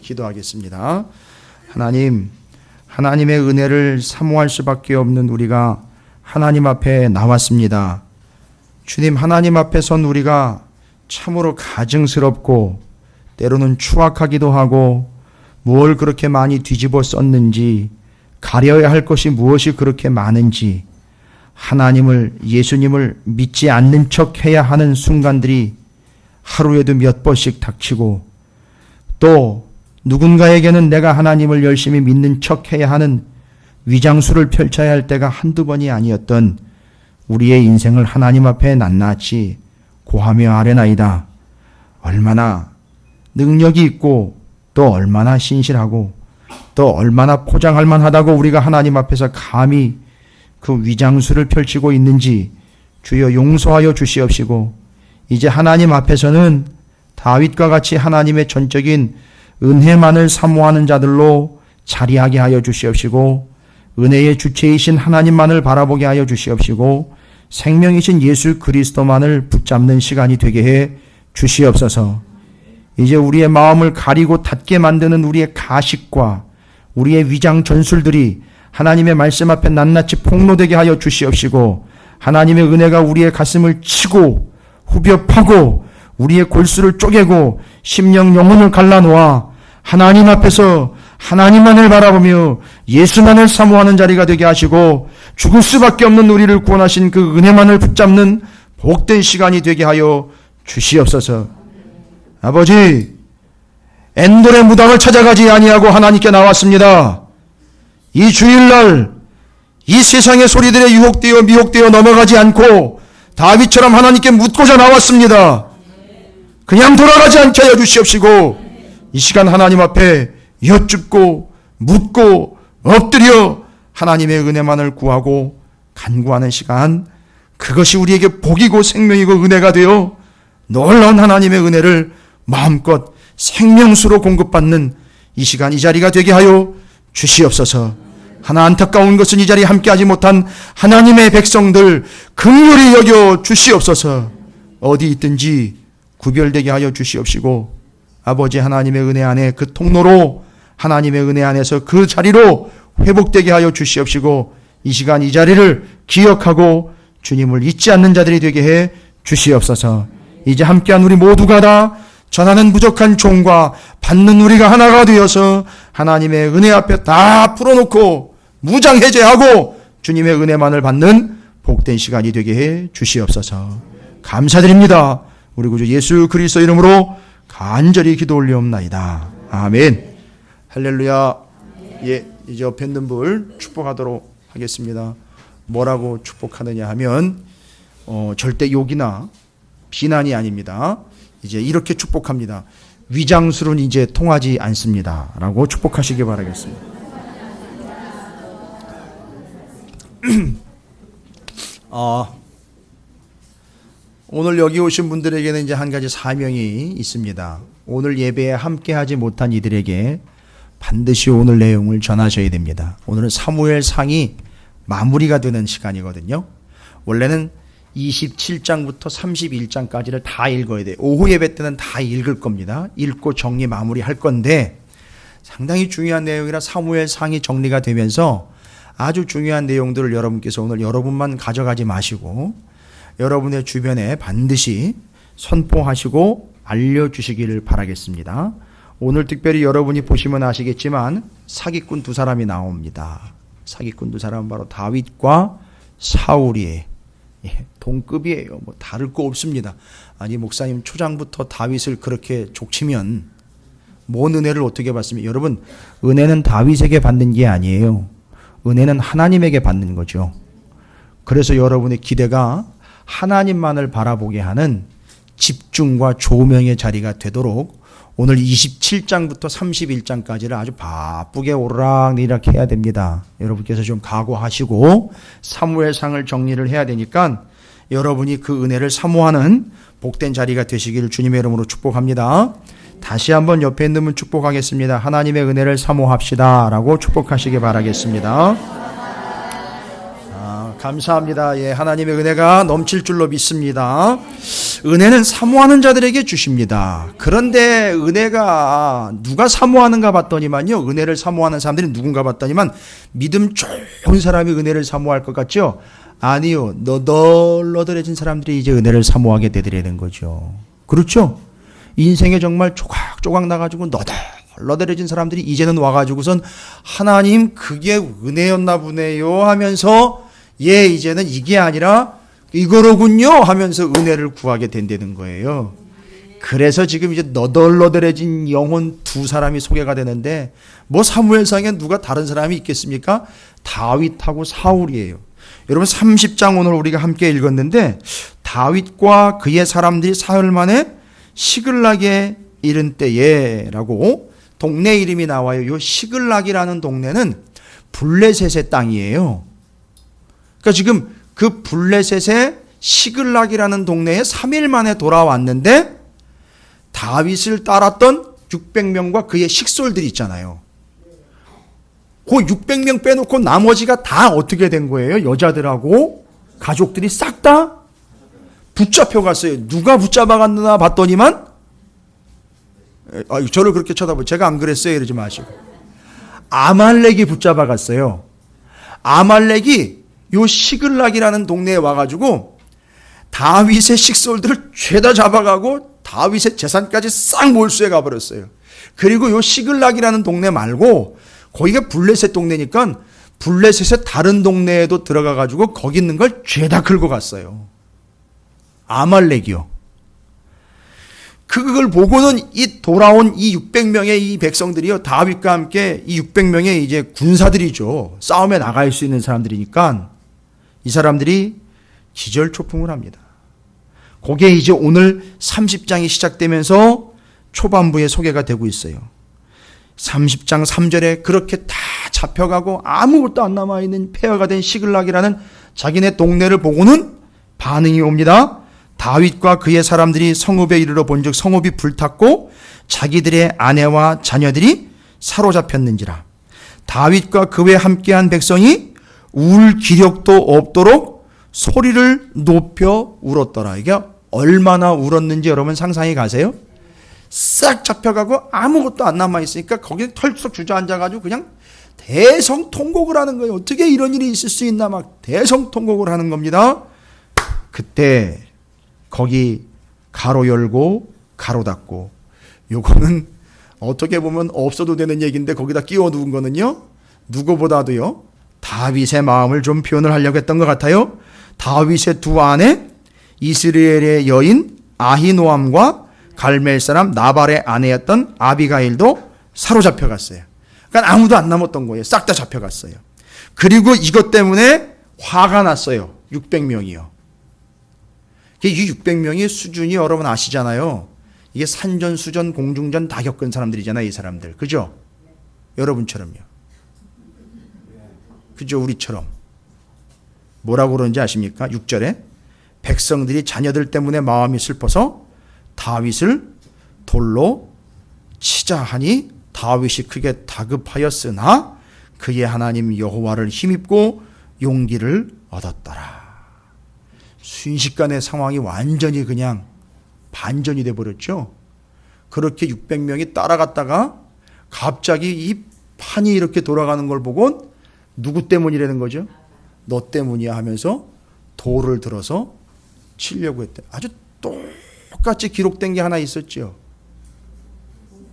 기도하겠습니다. 하나님, 하나님의 은혜를 사모할 수밖에 없는 우리가 하나님 앞에 나왔습니다. 주님, 하나님 앞에 선 우리가 참으로 가증스럽고 때로는 추악하기도 하고 무엇을 그렇게 많이 뒤집어 썼는지, 가려야 할 것이 무엇이 그렇게 많은지, 하나님을, 예수님을 믿지 않는 척 해야 하는 순간들이 하루에도 몇 번씩 닥치고, 또 누군가에게는 내가 하나님을 열심히 믿는 척 해야 하는 위장수를 펼쳐야 할 때가 한두 번이 아니었던 우리의 인생을 하나님 앞에 낱낱이 고하며 아뢰나이다. 얼마나 능력이 있고 또 얼마나 신실하고 또 얼마나 포장할 만하다고 우리가 하나님 앞에서 감히 그 위장수를 펼치고 있는지 주여 용서하여 주시옵시고, 이제 하나님 앞에서는 다윗과 같이 하나님의 전적인 은혜만을 사모하는 자들로 자리하게 하여 주시옵시고, 은혜의 주체이신 하나님만을 바라보게 하여 주시옵시고, 생명이신 예수 그리스도만을 붙잡는 시간이 되게 해 주시옵소서. 이제 우리의 마음을 가리고 닫게 만드는 우리의 가식과 우리의 위장 전술들이 하나님의 말씀 앞에 낱낱이 폭로되게 하여 주시옵시고, 하나님의 은혜가 우리의 가슴을 치고 후벼 파고 우리의 골수를 쪼개고 심령 영혼을 갈라놓아 하나님 앞에서 하나님만을 바라보며 예수만을 사모하는 자리가 되게 하시고, 죽을 수밖에 없는 우리를 구원하신 그 은혜만을 붙잡는 복된 시간이 되게 하여 주시옵소서. 아버지, 엔돌의 무당을 찾아가지 아니하고 하나님께 나왔습니다. 이 주일날 이 세상의 소리들에 유혹되어 미혹되어 넘어가지 않고 다윗처럼 하나님께 묻고자 나왔습니다. 그냥 돌아가지 않게 하여 주시옵시고, 이 시간 하나님 앞에 여쭙고 묻고 엎드려 하나님의 은혜만을 구하고 간구하는 시간, 그것이 우리에게 복이고 생명이고 은혜가 되어 놀라운 하나님의 은혜를 마음껏 생명수로 공급받는 이 시간, 이 자리가 되게 하여 주시옵소서. 하나 안타까운 것은 이 자리에 함께하지 못한 하나님의 백성들 긍휼히 여겨 주시옵소서. 어디 있든지 구별되게 하여 주시옵시고, 아버지 하나님의 은혜 안에 그 통로로 하나님의 은혜 안에서 그 자리로 회복되게 하여 주시옵시고, 이 시간 이 자리를 기억하고 주님을 잊지 않는 자들이 되게 해 주시옵소서. 이제 함께한 우리 모두가 다 전하는 부족한 종과 받는 우리가 하나가 되어서 하나님의 은혜 앞에 다 풀어놓고 무장해제하고 주님의 은혜만을 받는 복된 시간이 되게 해 주시옵소서. 감사드립니다. 우리 구주 예수 그리스도 이름으로 간절히 기도 올리옵나이다. 아멘. 할렐루야. 예, 이제 옆에 있는 분 축복하도록 하겠습니다. 뭐라고 축복하느냐 하면 절대 욕이나 비난이 아닙니다. 이제 이렇게 축복합니다. 위장술은 이제 통하지 않습니다. 라고 축복하시기 바라겠습니다. 오늘 여기 오신 분들에게는 이제 한 가지 사명이 있습니다. 오늘 예배에 함께하지 못한 이들에게 반드시 오늘 내용을 전하셔야 됩니다. 오늘은 사무엘상이 마무리가 되는 시간이거든요. 원래는 27장부터 31장까지를 다 읽어야 돼요. 오후 예배 때는 다 읽을 겁니다. 읽고 정리 마무리할 건데 상당히 중요한 내용이라 사무엘상이 정리가 되면서 아주 중요한 내용들을 여러분께서 오늘 여러분만 가져가지 마시고 여러분의 주변에 반드시 선포하시고 알려주시기를 바라겠습니다. 오늘 특별히 여러분이 보시면 아시겠지만 사기꾼 두 사람이 나옵니다. 사기꾼 두 사람은 바로 다윗과 사울이에요. 동급이에요. 뭐 다를 거 없습니다. 아니 목사님 초장부터 다윗을 그렇게 족치면 뭔 은혜를 어떻게 받습니까? 여러분, 은혜는 다윗에게 받는 게 아니에요. 은혜는 하나님에게 받는 거죠. 그래서 여러분의 기대가 하나님만을 바라보게 하는 집중과 조명의 자리가 되도록 오늘 27장부터 31장까지를 아주 바쁘게 오르락내리락 해야 됩니다. 여러분께서 좀 각오하시고 사무엘상을 정리를 해야 되니까 여러분이 그 은혜를 사모하는 복된 자리가 되시기를 주님의 이름으로 축복합니다. 다시 한번 옆에 있는 분 축복하겠습니다. 하나님의 은혜를 사모합시다 라고 축복하시기 바라겠습니다. 감사합니다. 예, 하나님의 은혜가 넘칠 줄로 믿습니다. 은혜는 사모하는 자들에게 주십니다. 그런데 은혜가 누가 사모하는가 봤더니만요, 은혜를 사모하는 사람들이 누군가 봤더니만 믿음 좋은 사람이 은혜를 사모할 것 같죠? 아니요, 너덜너덜해진 사람들이 이제 은혜를 사모하게 되더라는 거죠. 그렇죠? 인생에 정말 조각조각 나가지고 너덜너덜해진 사람들이 이제는 와가지고선 하나님 그게 은혜였나 보네요 하면서 예, 이제는 이게 아니라 이거로군요 하면서 은혜를 구하게 된다는 거예요. 그래서 지금 이제 너덜너덜해진 영혼 두 사람이 소개가 되는데, 뭐 사무엘상에 누가 다른 사람이 있겠습니까? 다윗하고 사울이에요. 여러분 30장 오늘 우리가 함께 읽었는데, 다윗과 그의 사람들이 사흘 만에 시글락에 이른 때에 라고 동네 이름이 나와요. 이 시글락이라는 동네는 블레셋의 땅이에요. 그러니까 지금 그 블레셋의 시글락이라는 동네에 3일 만에 돌아왔는데, 다윗을 따랐던 600명과 그의 식솔들이 있잖아요. 그 600명 빼놓고 나머지가 다 어떻게 된 거예요? 여자들하고 가족들이 싹 다 붙잡혀 갔어요. 누가 붙잡아 갔나 봤더니만, 저를 그렇게 쳐다보고 제가 안 그랬어요 이러지 마시고, 아말렉이 붙잡아 갔어요. 아말렉이 요 시글락이라는 동네에 와가지고 다윗의 식솔들을 죄다 잡아가고 다윗의 재산까지 싹 몰수해 가버렸어요. 그리고 요 시글락이라는 동네 말고 거기가 블레셋 동네니까 블레셋의 다른 동네에도 들어가가지고 거기 있는 걸 죄다 긁고 갔어요. 아말렉이요. 그걸 보고는 이 돌아온 이 600명의 이 백성들이요, 다윗과 함께 이 600명의 이제 군사들이죠. 싸움에 나갈 수 있는 사람들이니까 이 사람들이 기절초풍을 합니다. 그게 이제 오늘 30장이 시작되면서 초반부에 소개가 되고 있어요. 30장 3절에 그렇게 다 잡혀가고 아무것도 안 남아있는 폐허가 된 시글락이라는 자기네 동네를 보고는 반응이 옵니다. 다윗과 그의 사람들이 성읍에 이르러 본즉 성읍이 불탔고 자기들의 아내와 자녀들이 사로잡혔는지라. 다윗과 그와 함께한 백성이 울 기력도 없도록 소리를 높여 울었더라. 이게 얼마나 울었는지 여러분 상상이 가세요? 싹 잡혀가고 아무것도 안 남아있으니까 거기에 털썩 주저앉아가지고 그냥 대성통곡을 하는 거예요. 어떻게 이런 일이 있을 수 있나 막 대성통곡을 하는 겁니다. 그때 거기 가로 열고 가로 닫고, 요거는 어떻게 보면 없어도 되는 얘기인데 거기다 끼워 누운 거는요, 누구보다도요 다윗의 마음을 좀 표현을 하려고 했던 것 같아요. 다윗의 두 아내 이스라엘의 여인 아히노암과 갈멜 사람 나발의 아내였던 아비가일도 사로잡혀 갔어요. 그러니까 아무도 안 남았던 거예요. 싹 다 잡혀갔어요. 그리고 이것 때문에 화가 났어요. 600명이요. 이 600명의 수준이 여러분 아시잖아요. 이게 산전수전 공중전 다 겪은 사람들이잖아요. 이 사람들. 그죠? 여러분처럼요. 그죠? 우리처럼. 뭐라고 그러는지 아십니까? 6절에 백성들이 자녀들 때문에 마음이 슬퍼서 다윗을 돌로 치자 하니 다윗이 크게 다급하였으나 그의 하나님 여호와를 힘입고 용기를 얻었더라. 순식간에 상황이 완전히 그냥 반전이 돼버렸죠. 그렇게 600명이 따라갔다가 갑자기 이 판이 이렇게 돌아가는 걸 보고 누구 때문이라는 거죠? 너 때문이야 하면서 돌을 들어서 치려고 했대. 아주 똑같이 기록된 게 하나 있었죠.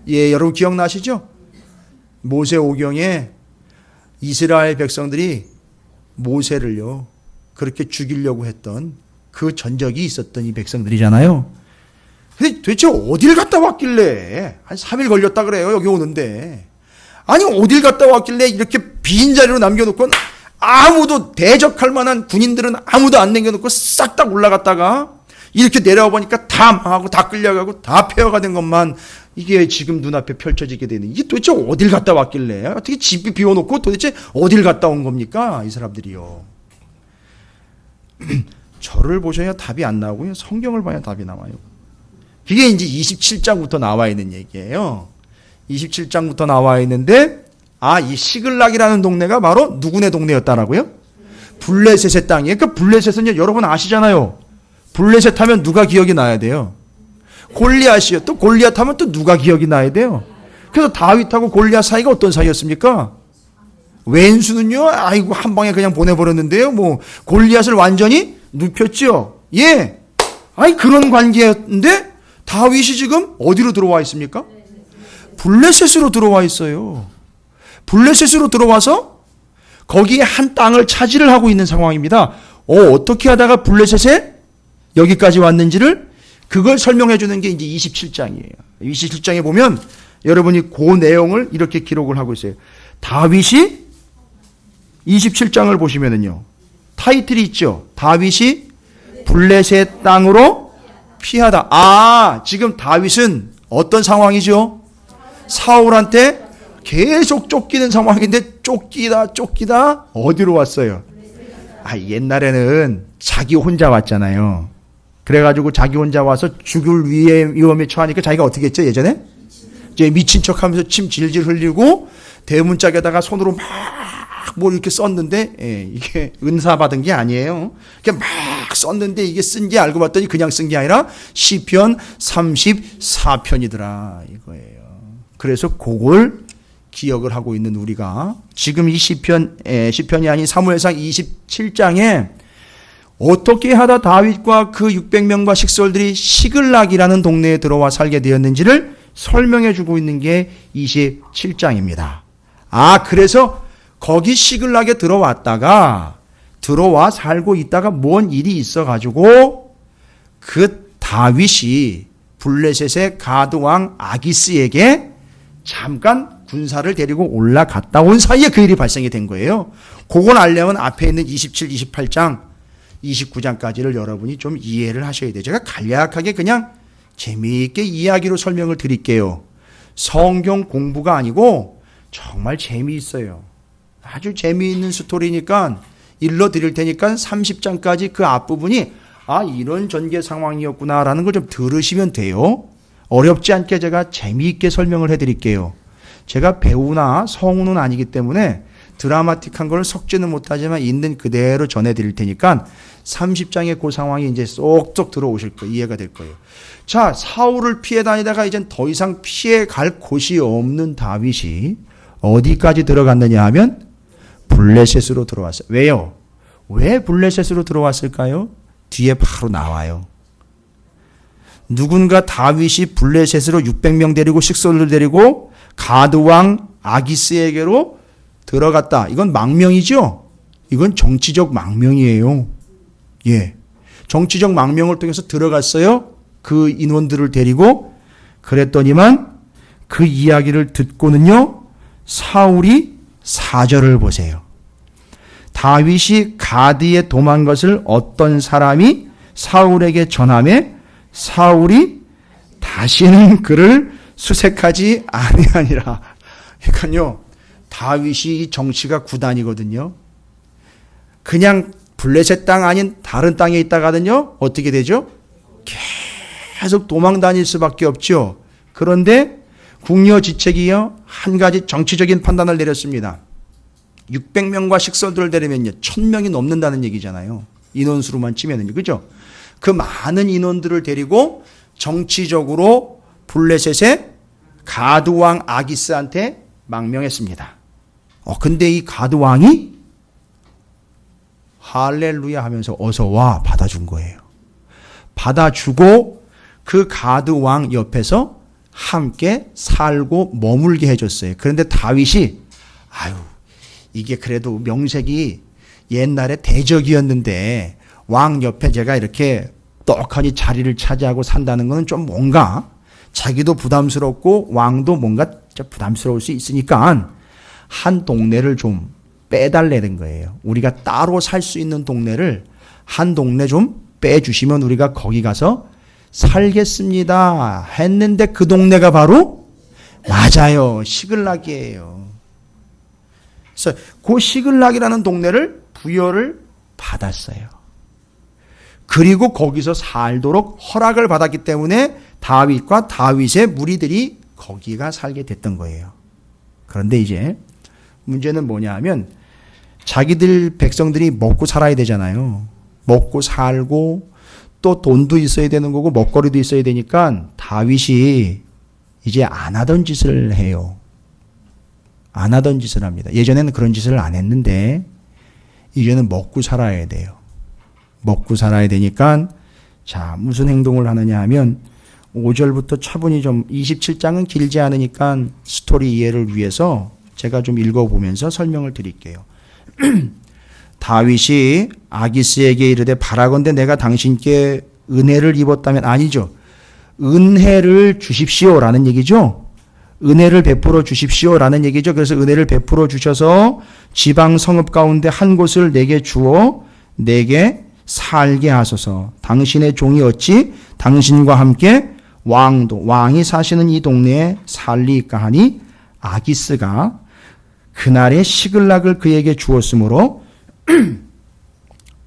예, 여러분 기억나시죠? 모세오경에 이스라엘 백성들이 모세를요 그렇게 죽이려고 했던 그 전적이 있었던 이 백성들이잖아요. 근데 도대체 어딜 갔다 왔길래 한 3일 걸렸다 그래요. 여기 오는데. 아니 어딜 갔다 왔길래 이렇게 빈 자리로 남겨놓고 아무도 대적할 만한 군인들은 아무도 안 남겨놓고 싹 다 올라갔다가 이렇게 내려와 보니까 다 망하고 다 끌려가고 다 폐허가 된 것만 이게 지금 눈앞에 펼쳐지게 되는, 이게 도대체 어딜 갔다 왔길래, 어떻게 집이 비워놓고 도대체 어딜 갔다 온 겁니까 이 사람들이요. 저를 보셔야 답이 안 나오고요, 성경을 봐야 답이 나와요. 그게 이제 27장부터 나와 있는 얘기예요. 27장부터 나와 있는데 이 시글락이라는 동네가 바로 누구네 동네였다라고요? 블레셋의 땅이에요. 그러니까 블레셋은 여러분 아시잖아요. 블레셋 하면 누가 기억이 나야 돼요? 골리앗이요. 또 골리앗 하면 또 누가 기억이 나야 돼요? 그래서 다윗하고 골리앗 사이가 어떤 사이였습니까? 왼수는요, 아이고, 한 방에 그냥 보내버렸는데요. 뭐, 골리앗을 완전히 눕혔죠. 예. 아이, 그런 관계였는데, 다윗이 지금 어디로 들어와 있습니까? 블레셋으로 들어와 있어요. 블레셋으로 들어와서, 거기에 한 땅을 차지를 하고 있는 상황입니다. 어떻게 하다가 블레셋에 여기까지 왔는지를, 그걸 설명해 주는 게 이제 27장이에요. 27장에 보면, 여러분이 그 내용을 이렇게 기록을 하고 있어요. 다윗이 27장을 보시면은요. 타이틀이 있죠. 다윗이 블레셋 땅으로 피하다. 지금 다윗은 어떤 상황이죠? 사울한테 계속 쫓기는 상황인데 쫓기다 어디로 왔어요? 옛날에는 자기 혼자 왔잖아요. 그래가지고 자기 혼자 와서 죽을 위험에 처하니까 자기가 어떻게 했죠? 예전에? 이제 미친 척 하면서 침 질질 흘리고 대문짝에다가 손으로 막 뭐 이렇게 썼는데, 이게 은사 받은 게 아니에요. 이렇게 막 썼는데 이게 쓴 게 알고 봤더니 그냥 쓴 게 아니라 시편 34편이더라 이거예요. 그래서 그걸 기억을 하고 있는 우리가 지금 이 시편이 아닌 사무엘상 27장에 어떻게 하다 다윗과 그 600명과 식솔들이 시글락이라는 동네에 들어와 살게 되었는지를 설명해 주고 있는 게 27장입니다. 그래서 거기 시글락에 들어와 살고 있다가 뭔 일이 있어가지고 그 다윗이 블레셋의 가드왕 아기스에게 잠깐 군사를 데리고 올라갔다 온 사이에 그 일이 발생이 된 거예요. 그걸 알려면 앞에 있는 27, 28장, 29장까지를 여러분이 좀 이해를 하셔야 돼요. 제가 간략하게 그냥 재미있게 이야기로 설명을 드릴게요. 성경 공부가 아니고 정말 재미있어요. 아주 재미있는 스토리니까 일러드릴 테니까 30장까지 그 앞부분이 이런 전개 상황이었구나라는 걸 좀 들으시면 돼요. 어렵지 않게 제가 재미있게 설명을 해드릴게요. 제가 배우나 성우는 아니기 때문에 드라마틱한 걸 섞지는 못하지만 있는 그대로 전해드릴 테니까 30장의 그 상황이 이제 쏙쏙 들어오실 거예요. 이해가 될 거예요. 자, 사울을 피해 다니다가 이젠 더 이상 피해 갈 곳이 없는 다윗이 어디까지 들어갔느냐 하면 블레셋으로 들어왔어요. 왜요? 왜 블레셋으로 들어왔을까요? 뒤에 바로 나와요. 누군가 다윗이 블레셋으로 600명 데리고 식솔을 데리고 가드왕 아기스에게로 들어갔다. 이건 망명이죠? 이건 정치적 망명이에요. 예. 정치적 망명을 통해서 들어갔어요. 그 인원들을 데리고. 그랬더니만 그 이야기를 듣고는요. 사울이 4절을 보세요. 다윗이 가드에 도망 것을 어떤 사람이 사울에게 전하매 사울이 다시는 그를 수색하지 아니하니라. 그러니까요. 다윗이 정치가 구단이거든요. 그냥 블레셋 땅 아닌 다른 땅에 있다가는요. 어떻게 되죠? 계속 도망 다닐 수밖에 없죠. 그런데 궁여지책이요. 한 가지 정치적인 판단을 내렸습니다. 600명과 식솔들을 데리면요. 1000명이 넘는다는 얘기잖아요. 인원수로만 치면은요. 그죠? 그 많은 인원들을 데리고 정치적으로 블레셋의 가드왕 아기스한테 망명했습니다. 근데 이 가드왕이 할렐루야 하면서 어서 와 받아준 거예요. 받아주고 그 가드왕 옆에서 함께 살고 머물게 해줬어요. 그런데 다윗이 이게 그래도 명색이 옛날에 대적이었는데 왕 옆에 제가 이렇게 떡하니 자리를 차지하고 산다는 것은 좀 뭔가 자기도 부담스럽고 왕도 뭔가 부담스러울 수 있으니까 한 동네를 좀 빼달라는 거예요. 우리가 따로 살 수 있는 동네를 한 동네 좀 빼주시면 우리가 거기 가서 살겠습니다 했는데 그 동네가 바로 맞아요. 시글락이에요. 그래서 그 시글락이라는 동네를 부여를 받았어요. 그리고 거기서 살도록 허락을 받았기 때문에 다윗과 다윗의 무리들이 거기가 살게 됐던 거예요. 그런데 이제 문제는 뭐냐 하면 자기들 백성들이 먹고 살아야 되잖아요. 먹고 살고 또 돈도 있어야 되는 거고 먹거리도 있어야 되니까 다윗이 이제 안 하던 짓을 해요. 안 하던 짓을 합니다. 예전에는 그런 짓을 안 했는데 이제는 먹고 살아야 돼요. 먹고 살아야 되니까 자, 무슨 행동을 하느냐 하면 5절부터 차분히 좀 27장은 길지 않으니까 스토리 이해를 위해서 제가 좀 읽어보면서 설명을 드릴게요. 다윗이 아기스에게 이르되 바라건대 내가 당신께 은혜를 입었다면 아니죠. 은혜를 주십시오라는 얘기죠. 은혜를 베풀어 주십시오라는 얘기죠. 그래서 은혜를 베풀어 주셔서 지방 성읍 가운데 한 곳을 내게 주어 내게 살게 하소서. 당신의 종이 어찌 당신과 함께 왕이 사시는 이 동네에 살리까 하니 아기스가 그날에 시글락을 그에게 주었으므로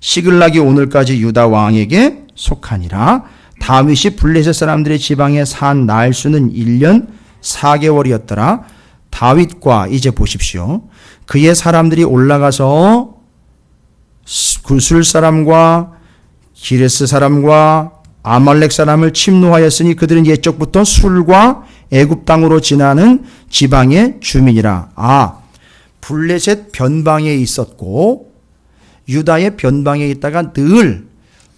시글락이 오늘까지 유다 왕에게 속하니라. 다윗이 블레셋 사람들의 지방에 산 날수는 1년 4개월이었더라. 다윗과 이제 보십시오. 그의 사람들이 올라가서 구술 사람과 기레스 사람과 아말렉 사람을 침노하였으니 그들은 옛적부터 술과 애굽 땅으로 지나는 지방의 주민이라. 블레셋 변방에 있었고 유다의 변방에 있다가 늘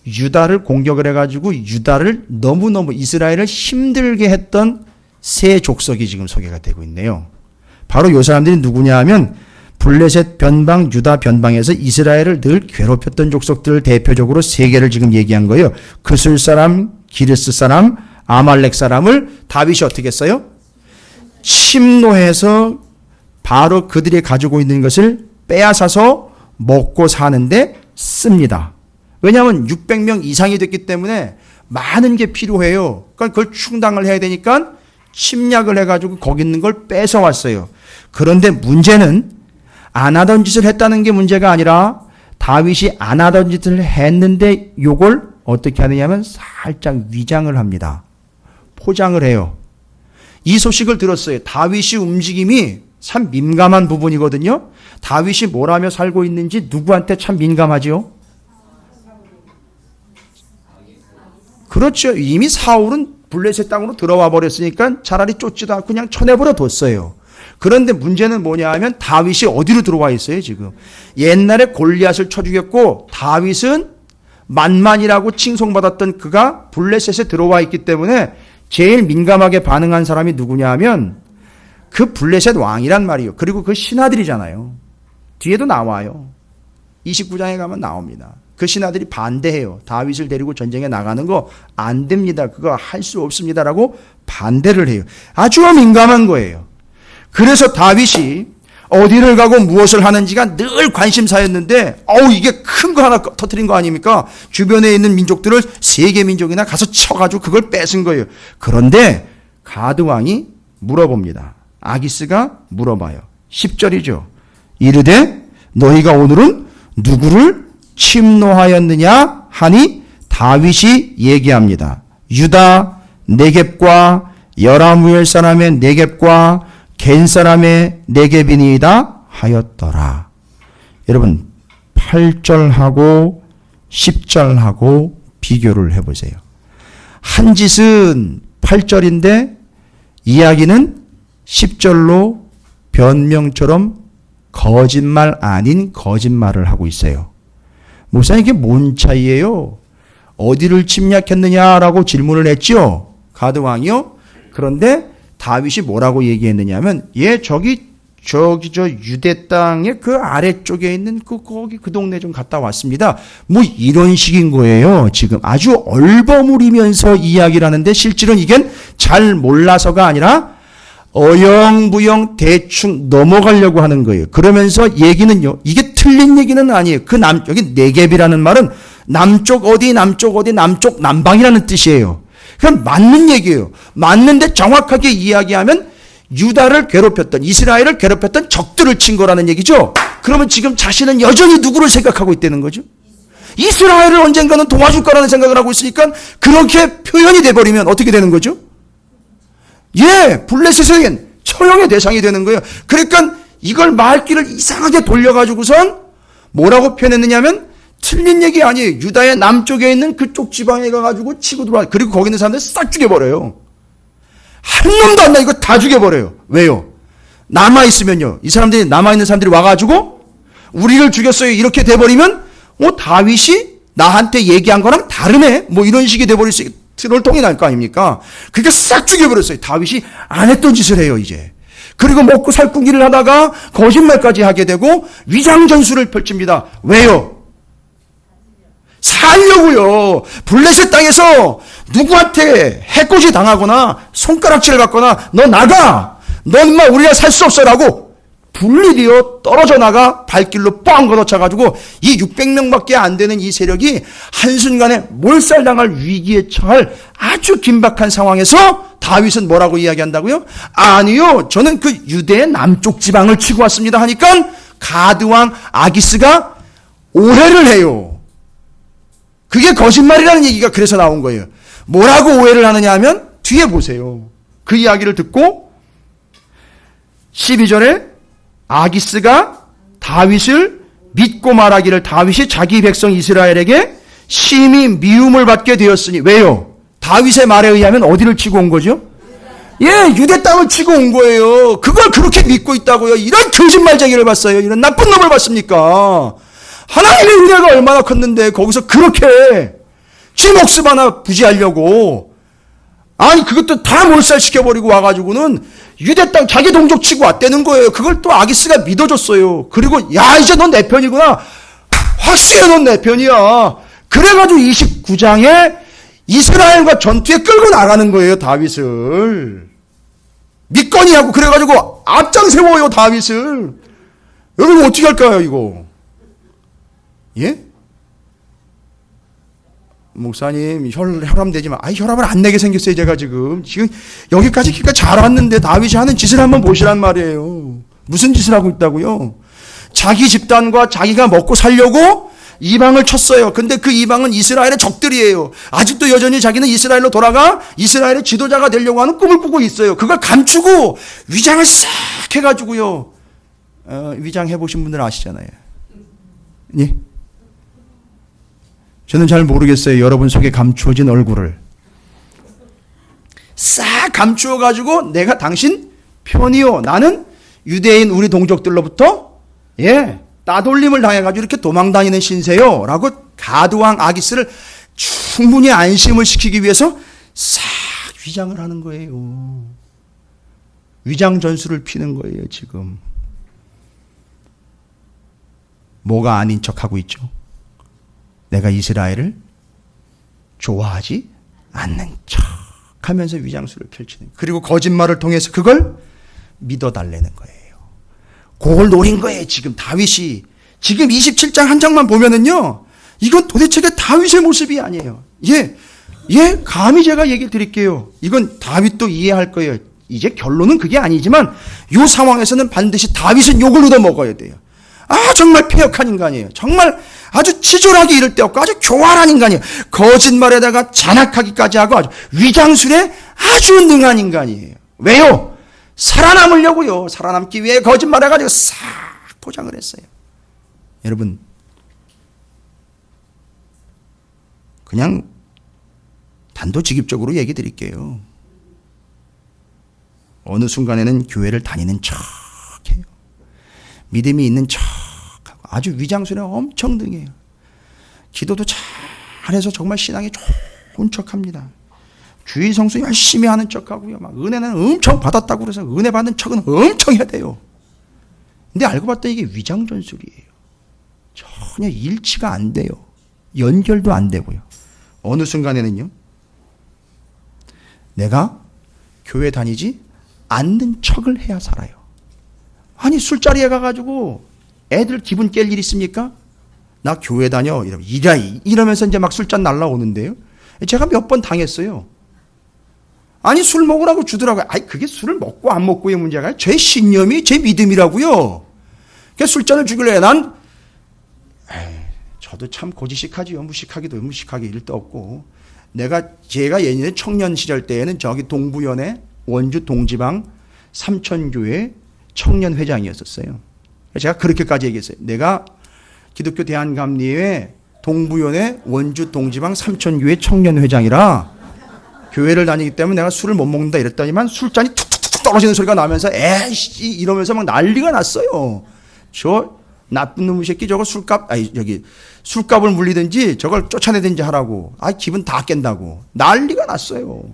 유다를 공격을 해가지고 유다를 너무너무 이스라엘을 힘들게 했던 세 족속이 지금 소개가 되고 있네요. 바로 이 사람들이 누구냐 하면 블레셋 변방, 유다 변방에서 이스라엘을 늘 괴롭혔던 족속들을 대표적으로 세 개를 지금 얘기한 거예요. 그술 사람, 기르스 사람, 아말렉 사람을 다윗이 어떻게 했어요? 침노해서 바로 그들이 가지고 있는 것을 빼앗아서 먹고 사는데 씁니다. 왜냐하면 600명 이상이 됐기 때문에 많은 게 필요해요. 그러니까 그걸 충당을 해야 되니까 침략을 해가지고 거기 있는 걸 뺏어왔어요. 그런데 문제는 안 하던 짓을 했다는 게 문제가 아니라 다윗이 안 하던 짓을 했는데 요걸 어떻게 하느냐면 살짝 위장을 합니다. 포장을 해요. 이 소식을 들었어요. 다윗이 움직임이 참 민감한 부분이거든요. 다윗이 뭘 하며 살고 있는지 누구한테 참 민감하지요? 그렇죠. 이미 사울은 블레셋 땅으로 들어와 버렸으니까 차라리 쫓지도 않고 그냥 쳐내버려 뒀어요. 그런데 문제는 뭐냐 하면 다윗이 어디로 들어와 있어요 지금. 옛날에 골리앗을 쳐 죽였고 다윗은 만만이라고 칭송받았던 그가 블레셋에 들어와 있기 때문에 제일 민감하게 반응한 사람이 누구냐 하면 그 블레셋 왕이란 말이에요. 그리고 그 신하들이잖아요. 뒤에도 나와요. 29장에 가면 나옵니다. 그 신하들이 반대해요. 다윗을 데리고 전쟁에 나가는 거 안 됩니다. 그거 할 수 없습니다라고 반대를 해요. 아주 민감한 거예요. 그래서 다윗이 어디를 가고 무엇을 하는지가 늘 관심사였는데 이게 큰 거 하나 터뜨린 거 아닙니까? 주변에 있는 민족들을 세계 민족이나 가서 쳐가지고 그걸 뺏은 거예요. 그런데 가드 왕이 물어봅니다. 아기스가 물어봐요. 10절이죠. 이르되 너희가 오늘은 누구를 침노하였느냐 하니 다윗이 얘기합니다. 유다 네겝과 여라무엘 사람의 네겝과 겐 사람의 네겝이니이다 하였더라. 여러분 8절하고 10절하고 비교를 해보세요. 한 짓은 8절인데 이야기는 10절로 변명처럼 거짓말 아닌 거짓말을 하고 있어요. 목사님 이게 뭔 차이예요? 어디를 침략했느냐라고 질문을 했죠. 가드 왕이요. 그런데 다윗이 뭐라고 얘기했느냐면 저기 저 유대 땅의 그 아래쪽에 있는 거기 그 동네 좀 갔다 왔습니다. 뭐 이런 식인 거예요. 지금 아주 얼버무리면서 이야기를 하는데 실제로는 이게 잘 몰라서가 아니라 어영부영 대충 넘어가려고 하는 거예요. 그러면서 얘기는요. 이게 틀린 얘기는 아니에요. 여기 네겝이라는 말은 남쪽 어디 남쪽 남방이라는 뜻이에요. 그럼 맞는 얘기예요. 맞는데 정확하게 이야기하면 유다를 괴롭혔던 이스라엘을 괴롭혔던 적들을 친 거라는 얘기죠. 그러면 지금 자신은 여전히 누구를 생각하고 있다는 거죠? 이스라엘을 언젠가는 도와줄 거라는 생각을 하고 있으니까 그렇게 표현이 돼버리면 어떻게 되는 거죠? 블레셋에겐 처형의 대상이 되는 거예요. 그러니까 이걸 말귀를 이상하게 돌려가지고선 뭐라고 표현했느냐면 틀린 얘기 아니에요. 유다의 남쪽에 있는 그쪽 지방에 가가지고 치고 들어와. 그리고 거기 있는 사람들 싹 죽여버려요. 한 놈도 안 나. 이거 다 죽여버려요. 왜요? 남아있으면요. 이 사람들이, 남아있는 사람들이 와가지고 우리를 죽였어요. 이렇게 돼버리면 다윗이 나한테 얘기한 거랑 다르네. 이런 식이 돼버릴 수 트롤통이 날 거 아닙니까? 그게 싹 죽여버렸어요. 다윗이 안 했던 짓을 해요, 이제. 그리고 먹고 살 궁리를 하다가 거짓말까지 하게 되고 위장전술을 펼칩니다. 왜요? 살려고요. 블레셋 땅에서 누구한테 해코지 당하거나 손가락질을 받거나 너 나가. 넌 인마 우리가 살 수 없어라고 분리되어 떨어져 나가 발길로 뻥 걷어차가지고 이 600명밖에 안 되는 이 세력이 한순간에 몰살당할 위기에 처할 아주 긴박한 상황에서 다윗은 뭐라고 이야기한다고요? 아니요. 저는 그 유대의 남쪽 지방을 치고 왔습니다 하니까 가드왕 아기스가 오해를 해요. 그게 거짓말이라는 얘기가 그래서 나온 거예요. 뭐라고 오해를 하느냐 하면 뒤에 보세요. 그 이야기를 듣고 12절에 아기스가 다윗을 믿고 말하기를 다윗이 자기 백성 이스라엘에게 심히 미움을 받게 되었으니 왜요? 다윗의 말에 의하면 어디를 치고 온 거죠? 유대 땅을 치고 온 거예요. 그걸 그렇게 믿고 있다고요. 이런 거짓말쟁이를 봤어요. 이런 나쁜 놈을 봤습니까? 하나님의 은혜가 얼마나 컸는데 거기서 그렇게 지 목숨 하나 부지하려고 그것도 다 몰살시켜버리고 와가지고는 유대 땅 자기 동족 치고 왔다는 거예요. 그걸 또 아기스가 믿어줬어요. 그리고 이제 넌 내 편이구나. 확실해 넌 내 편이야. 그래가지고 29장에 이스라엘과 전투에 끌고 나가는 거예요. 다윗을. 믿거니 하고 그래가지고 앞장 세워요. 다윗을. 여러분 어떻게 할까요 이거? 예? 목사님 혈압 내지 마. 혈압을 안 내게 생겼어요. 제가 지금 여기까지 잘 왔는데 다윗이 하는 짓을 한번 보시란 말이에요. 무슨 짓을 하고 있다고요? 자기 집단과 자기가 먹고 살려고 이방을 쳤어요. 근데 그 이방은 이스라엘의 적들이에요. 아직도 여전히 자기는 이스라엘로 돌아가 이스라엘의 지도자가 되려고 하는 꿈을 꾸고 있어요. 그걸 감추고 위장을 싹 해가지고요. 위장 해보신 분들 아시잖아요. 예? 저는 잘 모르겠어요. 여러분 속에 감추어진 얼굴을 싹 감추어가지고 내가 당신 편이요. 나는 유대인 우리 동족들로부터 따돌림을 당해가지고 이렇게 도망다니는 신세요. 라고 가드왕 아기스를 충분히 안심을 시키기 위해서 싹 위장을 하는 거예요. 위장 전술을 피는 거예요. 지금 뭐가 아닌 척하고 있죠. 내가 이스라엘을 좋아하지 않는 척 하면서 위장술을 펼치는, 그리고 거짓말을 통해서 그걸 믿어달라는 거예요. 그걸 노린 거예요. 지금 다윗이. 지금 27장 한 장만 보면은요, 이건 도대체 다윗의 모습이 아니에요. 감히 제가 얘기 드릴게요. 이건 다윗도 이해할 거예요. 이제 결론은 그게 아니지만 이 상황에서는 반드시 다윗은 욕을 얻어먹어야 돼요. 정말 폐역한 인간이에요. 정말 아주 치졸하게 이를 데 없고 아주 교활한 인간이에요. 거짓말에다가 잔악하기까지 하고 아주 위장술에 아주 능한 인간이에요. 왜요? 살아남으려고요. 살아남기 위해 거짓말해가지고 싹 포장을 했어요. 여러분, 그냥 단도직입적으로 얘기 드릴게요. 어느 순간에는 교회를 다니는 척해요. 믿음이 있는 척하고 아주 위장술에 엄청 등해요. 기도도 잘해서 정말 신앙이 좋은 척합니다. 주의 성수 열심히 하는 척하고요. 막 은혜는 엄청 받았다고 그래서 은혜 받는 척은 엄청 해야 돼요. 근데 알고 봤더니 이게 위장전술이에요. 전혀 일치가 안 돼요. 연결도 안 되고요. 어느 순간에는요, 내가 교회 다니지 않는 척을 해야 살아요. 아니, 술자리에 가가지고 애들 기분 깰 일 있습니까? 나 교회 다녀. 이러면서 이제 막 술잔 날라오는데요. 제가 몇 번 당했어요. 아니, 술 먹으라고 주더라고요. 그게 술을 먹고 안 먹고의 문제가 제 신념이 제 믿음이라고요. 그래서 술잔을 주길래 저도 참 고지식하지요. 무식하게 일도 없고. 제가 예전에 청년 시절 때에는 저기 동부연의 원주 동지방 삼천교회 청년 회장이었었어요. 제가 그렇게까지 얘기했어요. 내가 기독교 대한감리회 동부연회 원주 동지방 삼천교회 청년회장이라 교회를 다니기 때문에 내가 술을 못 먹는다 이랬더니만 술잔이 툭툭툭 떨어지는 소리가 나면서 에이씨 이러면서 막 난리가 났어요. 저 나쁜 놈의 새끼 저거 술값을 물리든지 저걸 쫓아내든지 하라고. 기분 다 깬다고. 난리가 났어요.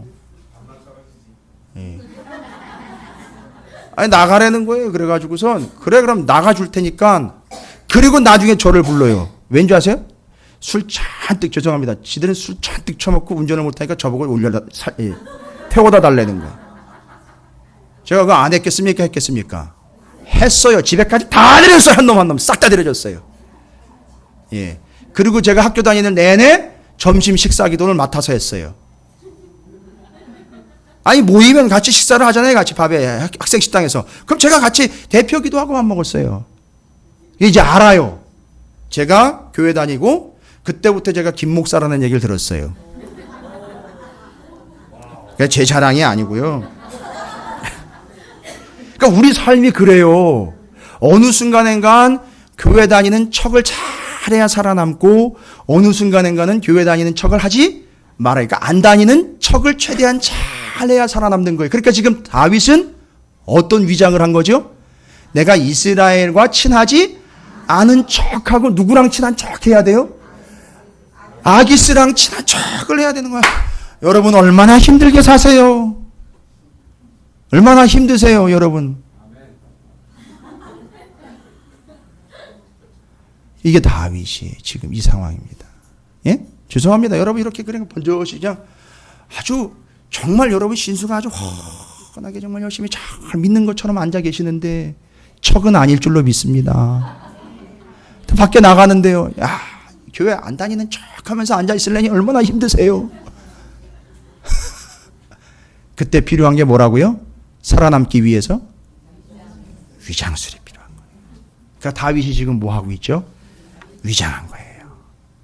예. 나가라는 거예요. 그래가지고선 그래 그럼 나가줄 테니까 그리고 나중에 저를 불러요. 왠지 아세요? 술 잔뜩 죄송합니다. 지들은 술 잔뜩 처먹고 운전을 못하니까 저보고 태워다 달라는 거예요. 제가 그거 안 했겠습니까? 했겠습니까? 했어요. 집에까지 다 내렸어요. 한 놈 한 놈 싹 다 내려줬어요. 예. 그리고 제가 학교 다니는 내내 점심 식사 기도를 맡아서 했어요. 모이면 같이 식사를 하잖아요. 같이 밥에 학생 식당에서. 그럼 제가 같이 대표 기도하고 밥 먹었어요. 이제 알아요. 제가 교회 다니고 그때부터 제가 김 목사라는 얘기를 들었어요. 제 자랑이 아니고요. 그러니까 우리 삶이 그래요. 어느 순간엔간 교회 다니는 척을 잘해야 살아남고 어느 순간엔간은 교회 다니는 척을 하지 말아요. 그러니까 안 다니는 척을 최대한 잘해야 살아남는 거예요. 그러니까 지금 다윗은 어떤 위장을 한 거죠? 내가 이스라엘과 친하지 않은 척하고 누구랑 친한 척 해야 돼요? 아기스랑 친한 척을 해야 되는 거야. 여러분 얼마나 힘들게 사세요? 얼마나 힘드세요, 여러분? 이게 다윗이 지금 이 상황입니다. 예? 죄송합니다. 여러분 이렇게 그냥 번져시 그냥 아주 정말 여러분 신수가 아주 훤하게 정말 열심히 잘 믿는 것처럼 앉아 계시는데 척은 아닐 줄로 믿습니다. 밖에 나가는데요. 교회 안 다니는 척 하면서 앉아 있으려니 얼마나 힘드세요? 그때 필요한 게 뭐라고요? 살아남기 위해서 위장술이 필요한 거예요. 그러니까 다윗이 지금 뭐 하고 있죠? 위장한 거예요.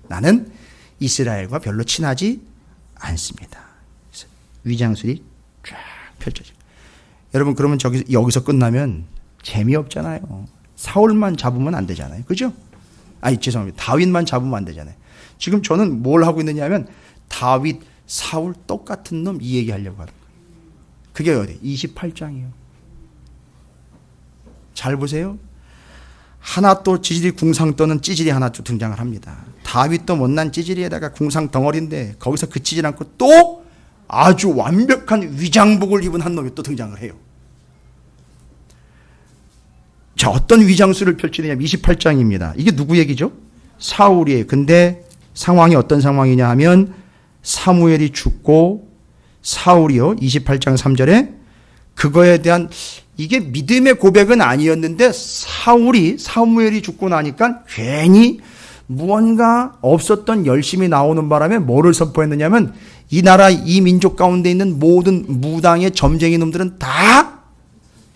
나는 이스라엘과 별로 친하지 않습니다. 위장술이 쫙 펼쳐지고. 여러분 그러면 여기서 끝나면 재미없잖아요. 사울만 잡으면 안 되잖아요. 그죠? 죄송합니다. 다윗만 잡으면 안 되잖아요. 지금 저는 뭘 하고 있느냐 하면 다윗, 사울 똑같은 놈 이 얘기 하려고 하는 거예요. 그게 어디? 28장이에요. 잘 보세요. 하나 또 찌질이 궁상 떠는 찌질이 하나 또 등장을 합니다. 다윗도 못난 찌질이에다가 궁상 덩어리인데 거기서 그치지 않고 또 아주 완벽한 위장복을 입은 한 놈이 또 등장을 해요. 자, 어떤 위장술을 펼치느냐 28장입니다. 이게 누구 얘기죠? 사울이에요. 근데 상황이 어떤 상황이냐 하면 사무엘이 죽고 사울이요. 28장 3절에 그거에 대한 이게 믿음의 고백은 아니었는데 사무엘이 죽고 나니까 괜히 무언가 없었던 열심이 나오는 바람에 뭐를 선포했느냐면 이 나라 이 민족 가운데 있는 모든 무당의 점쟁이 놈들은 다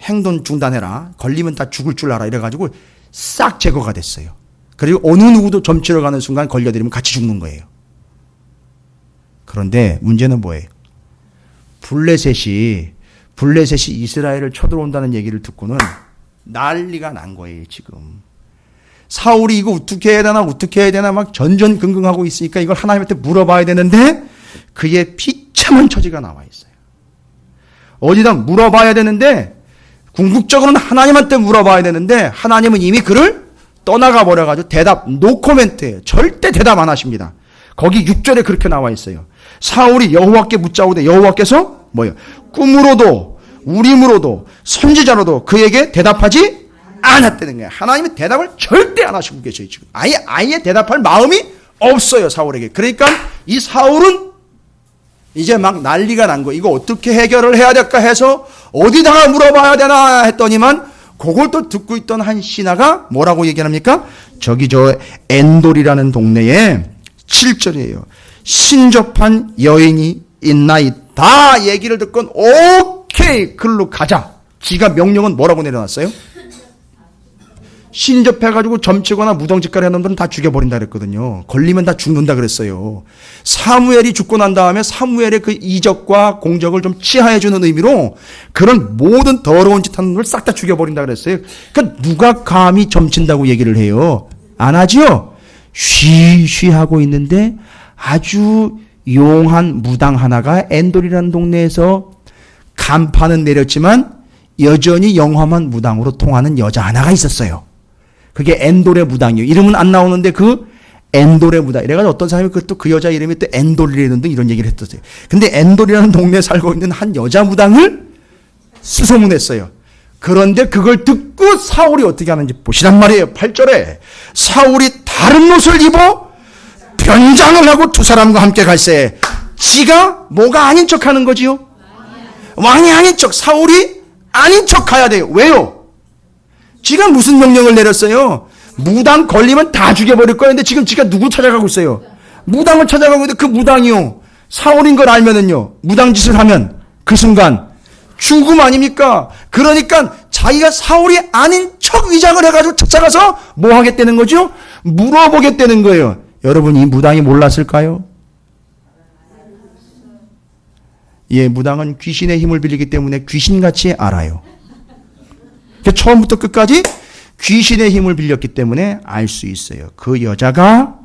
행동 중단해라. 걸리면 다 죽을 줄 알아. 이래가지고 싹 제거가 됐어요. 그리고 어느 누구도 점치러 가는 순간 걸려들이면 같이 죽는 거예요. 그런데 문제는 뭐예요? 블레셋이 이스라엘을 쳐들어온다는 얘기를 듣고는 난리가 난 거예요, 지금. 사울이 이거 어떻게 해야 되나 막 전전긍긍하고 있으니까 이걸 하나님한테 물어봐야 되는데 그의 비참한 처지가 나와 있어요. 어디다 물어봐야 되는데 궁극적으로는 하나님한테 물어봐야 되는데 하나님은 이미 그를 떠나가 버려가지고 노 코멘트예요. 절대 대답 안 하십니다. 거기 6절에 그렇게 나와 있어요. 사울이 여호와께 묻자오되 여호와께서 뭐예요? 꿈으로도 우림으로도 선지자로도 그에게 대답하지 않았다는 거예요. 하나님은 대답을 절대 안 하시고 계셔요. 지금 아예 대답할 마음이 없어요, 사울에게. 그러니까 이 사울은 이제 막 난리가 난 거예요. 이거 어떻게 해결을 해야 될까 해서 어디다가 물어봐야 되나 했더니만 그걸 또 듣고 있던 한 신하가 뭐라고 얘기합니까? 저기 저 엔돌이라는 동네에 7절이에요. 신접한 여인이 있나이다 얘기를 듣고 오케이 글로 가자. 지가 명령은 뭐라고 내려놨어요? 신접해가지고 점치거나 무덤짓거리 하는 놈들은 다 죽여버린다 그랬거든요. 걸리면 다 죽는다 그랬어요. 사무엘이 죽고 난 다음에 사무엘의 그 이적과 공적을 좀 치하해주는 의미로 그런 모든 더러운 짓 하는 놈을 싹 다 죽여버린다 그랬어요. 그러니까 누가 감히 점친다고 얘기를 해요? 안 하죠? 쉬쉬하고 있는데 아주 용한 무당 하나가 엔돌이라는 동네에서 간판은 내렸지만 여전히 영험한 무당으로 통하는 여자 하나가 있었어요. 그게 엔돌의 무당이에요. 이름은 안 나오는데 그 엔돌의 무당. 이래가지고 어떤 사람이 그 여자 이름이 또 엔돌이라는 등 이런 얘기를 했었어요. 근데 엔돌이라는 동네에 살고 있는 한 여자 무당을 수소문했어요. 그런데 그걸 듣고 사울이 어떻게 하는지 보시란 말이에요. 8절에 사울이 다른 옷을 입어 변장을 하고 두 사람과 함께 갈새 지가 뭐가 아닌 척 하는 거지요? 왕이 아닌 척, 사울이 아닌 척 가야 돼요. 왜요? 지가 무슨 명령을 내렸어요? 무당 걸리면 다 죽여버릴 거야. 근데 지금 지가 누구 찾아가고 있어요? 무당을 찾아가고 있는데 그 무당이요, 사울인 걸 알면은요, 무당 짓을 하면 그 순간 죽음 아닙니까? 그러니까 자기가 사울이 아닌 척 위장을 해가지고 찾아가서 뭐 하겠다는 거죠? 물어보겠다는 거예요. 여러분, 이 무당이 몰랐을까요? 예, 무당은 귀신의 힘을 빌리기 때문에 귀신같이 알아요. 처음부터 끝까지 귀신의 힘을 빌렸기 때문에 알 수 있어요. 그 여자가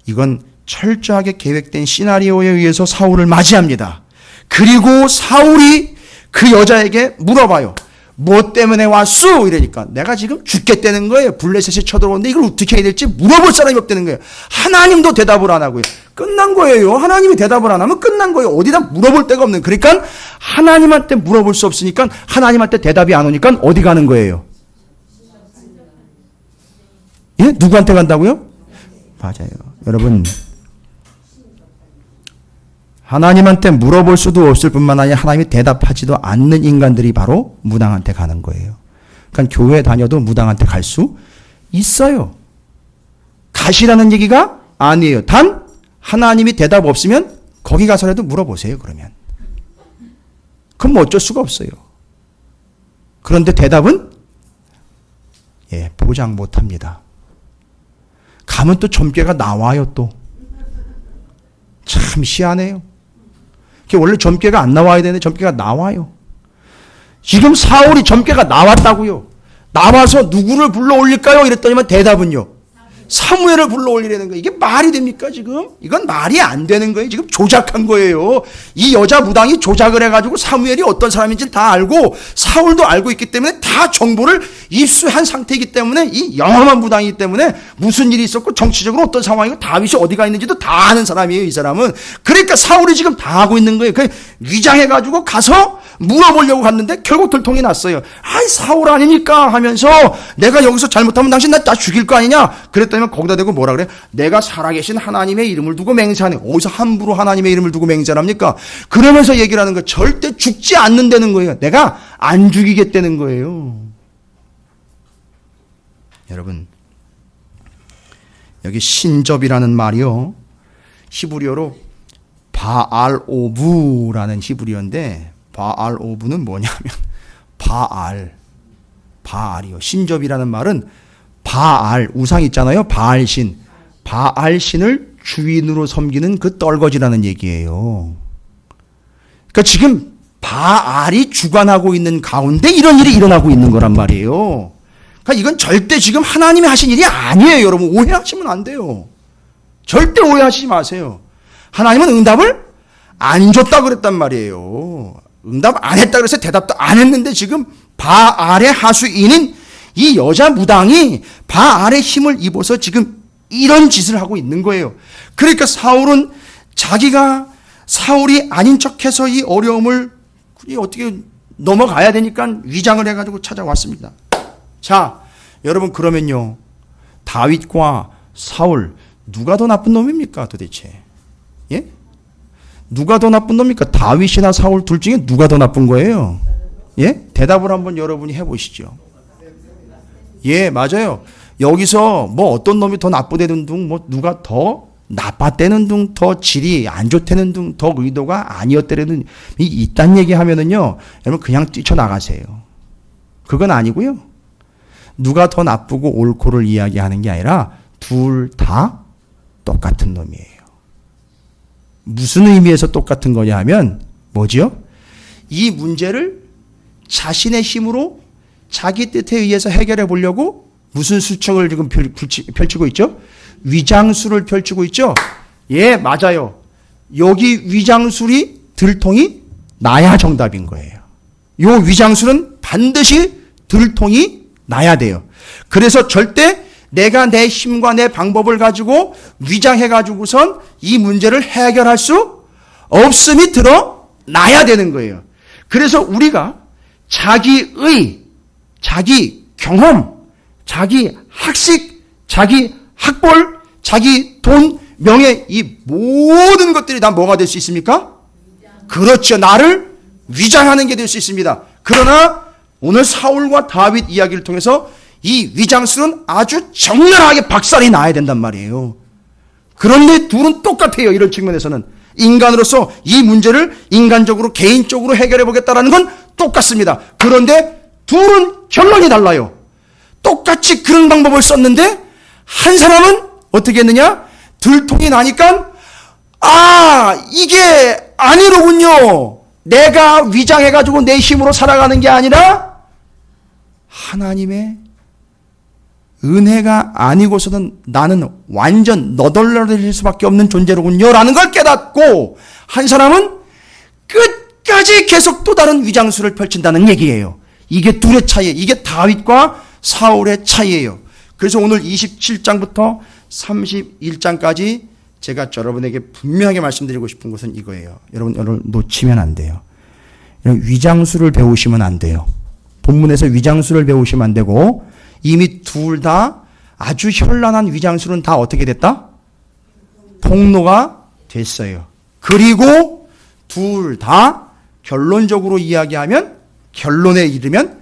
이건 철저하게 계획된 시나리오에 의해서 사울을 맞이합니다. 그리고 사울이 그 여자에게 물어봐요. 뭐 때문에 왔수? 이러니까 내가 지금 죽겠다는 거예요. 블레셋이 쳐들어오는데 이걸 어떻게 해야 될지 물어볼 사람이 없다는 거예요. 하나님도 대답을 안 하고요. 끝난 거예요. 하나님이 대답을 안 하면 끝난 거예요. 어디다 물어볼 데가 없는. 그러니까 하나님한테 물어볼 수 없으니까 하나님한테 대답이 안 오니까 어디 가는 거예요? 예? 누구한테 간다고요? 맞아요. 여러분, 하나님한테 물어볼 수도 없을 뿐만 아니라 하나님이 대답하지도 않는 인간들이 바로 무당한테 가는 거예요. 그러니까 교회 다녀도 무당한테 갈 수 있어요. 가시라는 얘기가 아니에요. 단 하나님이 대답 없으면 거기 가서라도 물어보세요. 그러면 그럼 뭐 어쩔 수가 없어요. 그런데 대답은 보장 못합니다. 가면 또 점괘가 나와요. 또 참 희한해요. 원래 점괘가 안 나와야 되는데 점괘가 나와요. 지금 사울이 점괘가 나왔다고요. 나와서 누구를 불러 올릴까요? 이랬더니만 대답은요, 사무엘을 불러 올리라는 거예요. 이게 말이 됩니까 지금? 이건 말이 안 되는 거예요. 지금 조작한 거예요. 이 여자 무당이 조작을 해가지고 사무엘이 어떤 사람인지 다 알고 사울도 알고 있기 때문에 다 정보를 입수한 상태이기 때문에 이 영험한 무당이기 때문에 무슨 일이 있었고 정치적으로 어떤 상황이고 다윗이 어디가 있는지도 다 아는 사람이에요. 이 사람은. 그러니까 사울이 지금 다 하고 있는 거예요. 그 위장해가지고 가서 물어보려고 갔는데 결국 들통이 났어요. 아이 사울 아닙니까? 하면서 내가 여기서 잘못하면 당신 나 죽일 거 아니냐? 그랬더니 거기다 대고 뭐라 그래? 내가 살아계신 하나님의 이름을 두고 맹세하네. 어디서 함부로 하나님의 이름을 두고 맹세합니까? 그러면서 얘기를 하는 거, 절대 죽지 않는다는 거예요. 내가 안 죽이겠다는 거예요. 여러분, 여기 신접이라는 말이요, 히브리어로 바알오브라는 히브리어인데, 바알오브는 뭐냐면 바알이요. 신접이라는 말은 바알, 우상 있잖아요. 바알신. 바알신을 주인으로 섬기는 그 떨거지라는 얘기예요. 그러니까 지금 바알이 주관하고 있는 가운데 이런 일이 일어나고 있는 거란 말이에요. 그러니까 이건 절대 지금 하나님이 하신 일이 아니에요. 여러분, 오해하시면 안 돼요. 절대 오해하시지 마세요. 하나님은 응답을 안 줬다 그랬단 말이에요. 응답 안 했다 그래서 대답도 안 했는데 지금 바알의 하수인인 이 여자 무당이 바알의 힘을 입어서 지금 이런 짓을 하고 있는 거예요. 그러니까 사울은 자기가 사울이 아닌 척해서 이 어려움을 어떻게 넘어가야 되니까 위장을 해가지고 찾아왔습니다. 자, 여러분, 그러면요, 다윗과 사울 누가 더 나쁜 놈입니까 도대체? 예? 누가 더 나쁜 놈입니까? 다윗이나 사울 둘 중에 누가 더 나쁜 거예요? 예? 대답을 한번 여러분이 해보시죠. 예, 맞아요. 여기서 뭐 어떤 놈이 더 나쁘다는 둥, 뭐 누가 더 나빴다는 둥, 더 질이 안 좋다는 둥, 더 의도가 아니었다는 이딴 얘기 하면은요, 여러분 그냥 뛰쳐나가세요. 그건 아니고요. 누가 더 나쁘고 옳고를 이야기하는 게 아니라 둘 다 똑같은 놈이에요. 무슨 의미에서 똑같은 거냐 하면 뭐지요? 이 문제를 자신의 힘으로 자기 뜻에 의해서 해결해 보려고 무슨 수척을 지금 펼치고 있죠? 위장술을 펼치고 있죠? 예, 맞아요. 여기 위장술이 들통이 나야 정답인 거예요. 요 위장술은 반드시 들통이 나야 돼요. 그래서 절대 내가 내 힘과 내 방법을 가지고 위장해가지고선 이 문제를 해결할 수 없음이 드러나야 되는 거예요. 그래서 우리가 자기의, 자기 경험, 자기 학식, 자기 학벌, 자기 돈, 명예, 이 모든 것들이 다 뭐가 될 수 있습니까? 그렇죠. 나를 위장하는 게 될 수 있습니다. 그러나 오늘 사울과 다윗 이야기를 통해서 이 위장술은 아주 적나라하게 박살이 나야 된단 말이에요. 그런데 둘은 똑같아요. 이런 측면에서는. 인간으로서 이 문제를 인간적으로 개인적으로 해결해 보겠다라는 건 똑같습니다. 그런데 둘은 결론이 달라요. 똑같이 그런 방법을 썼는데 한 사람은 어떻게 했느냐? 들통이 나니까 이게 아니로군요. 내가 위장해가지고 내 힘으로 살아가는 게 아니라 하나님의 은혜가 아니고서는 나는 완전 너덜너덜할 수밖에 없는 존재로군요 라는 걸 깨닫고, 한 사람은 끝까지 계속 또 다른 위장술을 펼친다는 얘기예요. 이게 둘의 차이예요. 이게 다윗과 사울의 차이예요. 그래서 오늘 27장부터 31장까지 제가 여러분에게 분명하게 말씀드리고 싶은 것은 이거예요. 여러분 놓치면 안 돼요. 위장술을 배우시면 안 돼요. 본문에서 위장술을 배우시면 안 되고, 이미 둘 다 아주 현란한 위장술은 다 어떻게 됐다? 폭로가 됐어요. 그리고 둘 다 결론적으로 이야기하면, 결론에 이르면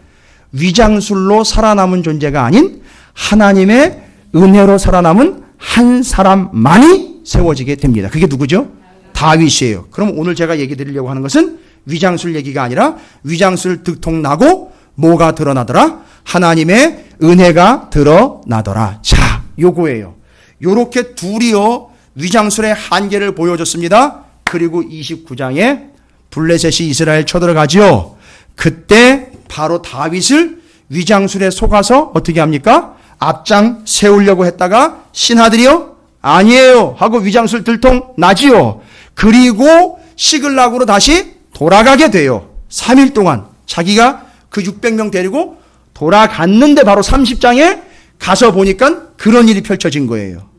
위장술로 살아남은 존재가 아닌 하나님의 은혜로 살아남은 한 사람만이 세워지게 됩니다. 그게 누구죠? 다윗이에요. 그럼 오늘 제가 얘기 드리려고 하는 것은 위장술 얘기가 아니라, 위장술 들통나고 뭐가 드러나더라? 하나님의 은혜가 드러나더라. 자, 요거예요. 요렇게 둘이요 위장술의 한계를 보여줬습니다. 그리고 29장에 블레셋이 이스라엘 쳐들어가지요. 그때 바로 다윗을 위장술에 속아서 어떻게 합니까? 앞장 세우려고 했다가 신하들이요 아니에요 하고 위장술 들통 나지요. 그리고 시글락으로 다시 돌아가게 돼요. 3일 동안 자기가 그 600명 데리고 돌아갔는데 바로 30장에 가서 보니까 그런 일이 펼쳐진 거예요.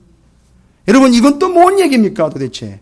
여러분, 이건 또 뭔 얘기입니까 도대체?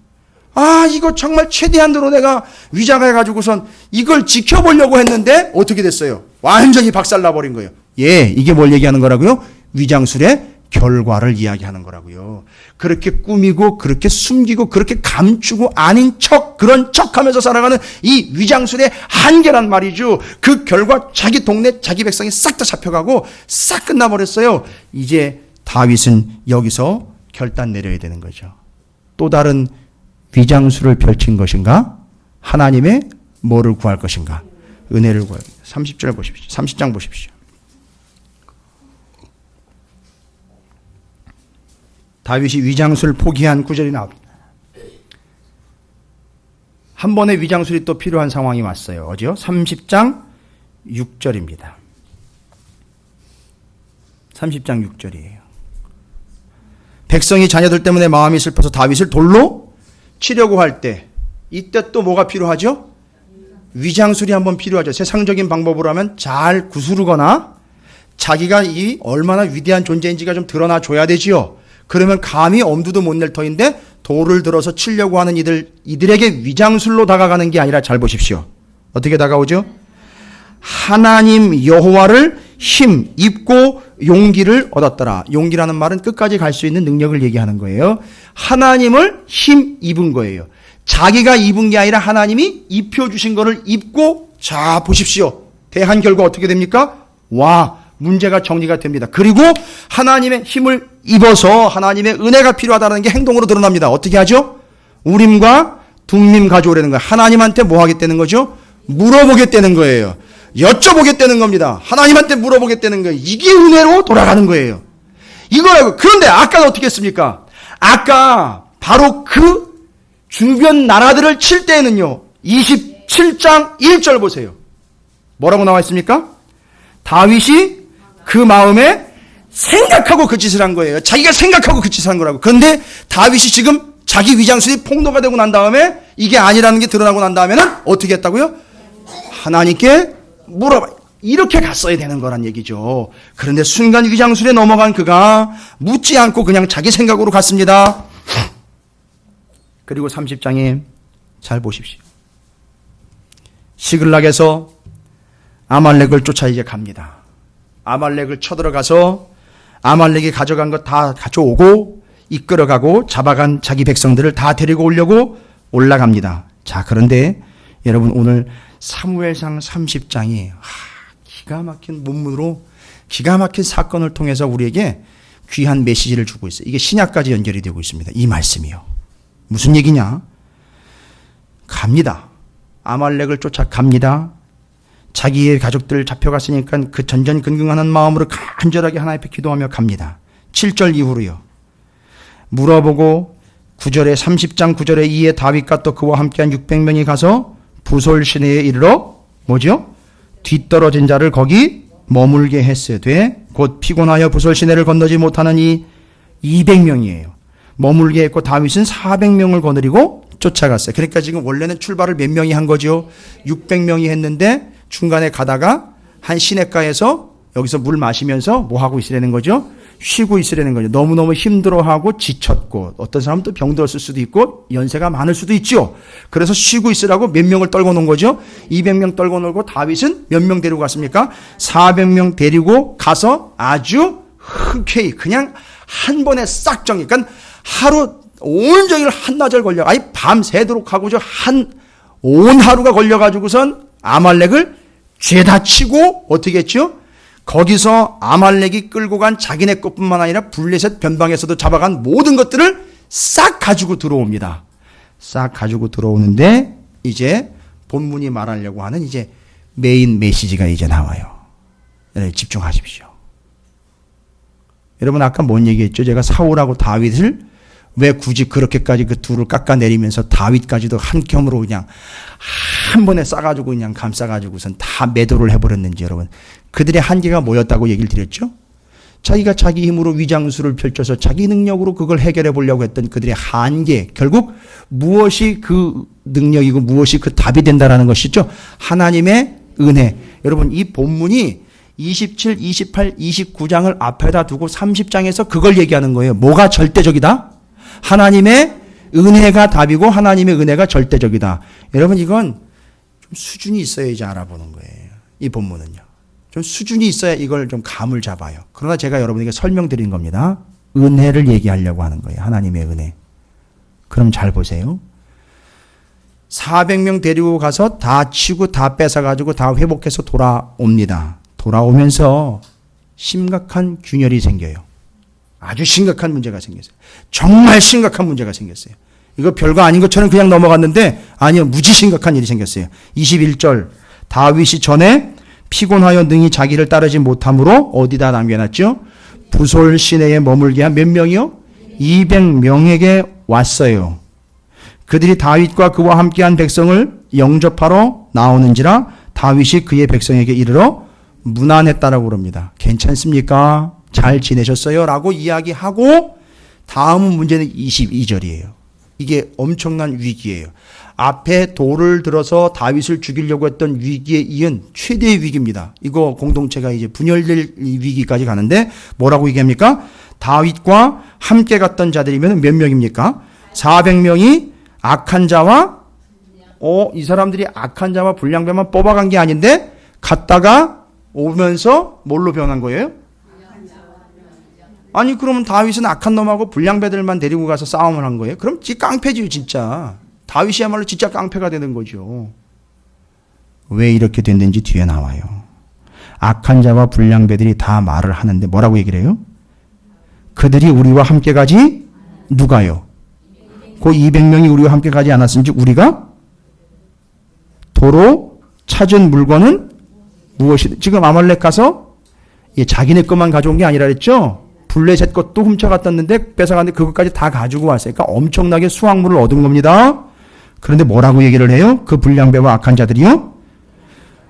이거 정말 최대한으로 내가 위장해가지고선 이걸 지켜보려고 했는데 어떻게 됐어요? 완전히 박살나버린 거예요. 예, 이게 뭘 얘기하는 거라고요? 위장술의 결과를 이야기하는 거라고요. 그렇게 꾸미고 그렇게 숨기고 그렇게 감추고 아닌 척, 그런 척하면서 살아가는 이 위장술의 한계란 말이죠. 그 결과 자기 동네 자기 백성이 싹 다 잡혀가고 싹 끝나버렸어요. 이제 다윗은 여기서 결단 내려야 되는 거죠. 또 다른 위장술을 펼친 것인가? 하나님의 뭐를 구할 것인가? 은혜를 구할. 30절 보십시오. 30장 보십시오. 다윗이 위장술 포기한 구절이 나옵니다. 한 번의 위장술이 또 필요한 상황이 왔어요. 어디요? 30장 6절입니다. 30장 6절이에요. 백성이 자녀들 때문에 마음이 슬퍼서 다윗을 돌로 치려고 할 때, 이때 또 뭐가 필요하죠? 위장술이 한번 필요하죠. 세상적인 방법으로 하면 잘 구스르거나 자기가 이 얼마나 위대한 존재인지가 좀 드러나 줘야 되지요. 그러면 감히 엄두도 못 낼 터인데 돌을 들어서 치려고 하는 이들에게 위장술로 다가가는 게 아니라, 잘 보십시오. 어떻게 다가오죠? 하나님 여호와를 힘 입고 용기를 얻었더라. 용기라는 말은 끝까지 갈 수 있는 능력을 얘기하는 거예요. 하나님을 힘 입은 거예요. 자기가 입은 게 아니라 하나님이 입혀주신 거를 입고, 자 보십시오. 대한 결과 어떻게 됩니까? 문제가 정리가 됩니다. 그리고 하나님의 힘을 입어서 하나님의 은혜가 필요하다는 게 행동으로 드러납니다. 어떻게 하죠? 우림과 둠림 가져오라는 거예요. 하나님한테 뭐 하겠다는 거죠? 물어보겠다는 거예요. 여쭤보겠다는 겁니다. 하나님한테 물어보겠다는 거예요. 이게 은혜로 돌아가는 거예요. 이거라고. 그런데 아까는 어떻게 했습니까? 아까 바로 그 주변 나라들을 칠 때에는요, 27장 1절 보세요. 뭐라고 나와 있습니까? 다윗이 그 마음에 생각하고 그 짓을 한 거예요. 자기가 생각하고 그 짓을 한 거라고. 그런데 다윗이 지금 자기 위장술이 폭로가 되고 난 다음에 이게 아니라는 게 드러나고 난 다음에는 어떻게 했다고요? 하나님께 물어봐. 이렇게 갔어야 되는 거란 얘기죠. 그런데 순간 위장술에 넘어간 그가 묻지 않고 그냥 자기 생각으로 갔습니다. 그리고 30장에 잘 보십시오. 시글락에서 아말렉을 쫓아 이제 갑니다. 아말렉을 쳐들어가서 아말렉이 가져간 것 다 가져오고 이끌어가고 잡아간 자기 백성들을 다 데리고 오려고 올라갑니다. 자, 그런데 여러분 오늘 사무엘상 30장이 기가 막힌 문문으로 기가 막힌 사건을 통해서 우리에게 귀한 메시지를 주고 있어요. 이게 신약까지 연결이 되고 있습니다. 이 말씀이요. 무슨 얘기냐? 갑니다. 아말렉을 쫓아갑니다. 자기의 가족들 잡혀갔으니까 그 전전긍긍하는 마음으로 간절하게 하나님 앞에 기도하며 갑니다. 7절 이후로요. 물어보고 9절에 30장 9절에 이에 다윗과 또 그와 함께한 600명이 가서 부솔 시내에 이르러 뭐죠? 뒤떨어진 자를 거기 머물게 했으되 곧 피곤하여 부솔 시내를 건너지 못하는 이 200명이에요. 머물게 했고 다윗은 400명을 거느리고 쫓아갔어요. 그러니까 지금 원래는 출발을 몇 명이 한 거죠? 600명이 했는데 중간에 가다가 한 시냇가에서 여기서 물 마시면서 뭐 하고 있으라는 거죠? 쉬고 있으라는 거죠. 너무너무 힘들어하고 지쳤고 어떤 사람은 또 병들었을 수도 있고 연세가 많을 수도 있죠. 그래서 쉬고 있으라고 몇 명을 떨궈 놓은 거죠. 200명 떨궈 놓고 다윗은 몇 명 데리고 갔습니까? 400명 데리고 가서 아주 흔쾌히 그냥 한 번에 싹 정리. 그러니까 하루 온종일 한나절 걸려. 아니 밤새도록 하고죠. 온 하루가 걸려가지고선 아말렉을 죄다 치고 어떻게 했죠? 거기서 아말렉이 끌고 간 자기네 것뿐만 아니라 블레셋 변방에서도 잡아간 모든 것들을 싹 가지고 들어옵니다. 싹 가지고 들어오는데 이제 본문이 말하려고 하는 이제 메인 메시지가 이제 나와요. 네, 집중하십시오. 여러분 아까 뭔 얘기했죠? 제가 사울하고 다윗을 왜 굳이 그렇게까지 그 둘을 깎아내리면서 다윗까지도 한 뼘으로 그냥 한 번에 싸가지고 그냥 감싸가지고선 다 매도를 해버렸는지 여러분. 그들의 한계가 뭐였다고 얘기를 드렸죠? 자기가 자기 힘으로 위장술을 펼쳐서 자기 능력으로 그걸 해결해 보려고 했던 그들의 한계. 결국 무엇이 그 능력이고 무엇이 그 답이 된다라는 것이죠. 하나님의 은혜. 여러분 이 본문이 27, 28, 29장을 앞에다 두고 30장에서 그걸 얘기하는 거예요. 뭐가 절대적이다? 하나님의 은혜가 답이고 하나님의 은혜가 절대적이다. 여러분 이건 좀 수준이 있어야지 알아보는 거예요. 이 본문은요. 좀 수준이 있어야 이걸 좀 감을 잡아요. 그러나 제가 여러분에게 설명드린 겁니다. 은혜를 얘기하려고 하는 거예요. 하나님의 은혜. 그럼 잘 보세요. 400명 데리고 가서 다 치고 다 뺏어가지고 다 회복해서 돌아옵니다. 돌아오면서 심각한 균열이 생겨요. 아주 심각한 문제가 생겼어요. 정말 심각한 문제가 생겼어요. 이거 별거 아닌 것처럼 그냥 넘어갔는데 아니요. 무지 심각한 일이 생겼어요. 21절 다윗이 전에 피곤하여 능히 자기를 따르지 못함으로 어디다 남겨놨죠? 부솔 시내에 머물게 한 몇 명이요? 200명에게 왔어요. 그들이 다윗과 그와 함께한 백성을 영접하러 나오는지라 다윗이 그의 백성에게 이르러 문안했다라고 그럽니다. 괜찮습니까? 잘 지내셨어요? 라고 이야기하고 다음 문제는 22절이에요. 이게 엄청난 위기예요. 앞에 돌을 들어서 다윗을 죽이려고 했던 위기에 이은 최대의 위기입니다. 이거 공동체가 이제 분열될 위기까지 가는데 뭐라고 얘기합니까? 다윗과 함께 갔던 자들이면 몇 명입니까? 400명이 악한 자와 이 사람들이 악한 자와 불량배만 뽑아간 게 아닌데 갔다가 오면서 뭘로 변한 거예요? 아니 그러면 다윗은 악한 놈하고 불량배들만 데리고 가서 싸움을 한 거예요? 그럼 깡패지요 진짜. 다윗이야말로 진짜 깡패가 되는 거죠. 왜 이렇게 됐는지 뒤에 나와요. 악한 자와 불량배들이 다 말을 하는데 뭐라고 얘기를 해요? 그들이 우리와 함께 가지 누가요? 그 200명이 우리와 함께 가지 않았는지 우리가 도로 찾은 물건은 무엇이든 지금 아말렉 가서 자기네 것만 가져온 게 아니라 그랬죠? 블레셋 것도 훔쳐갔었는데 뺏어갔는데 그것까지 다 가지고 왔으니까 엄청나게 수확물을 얻은 겁니다. 그런데 뭐라고 얘기를 해요? 그 불량배와 악한 자들이요?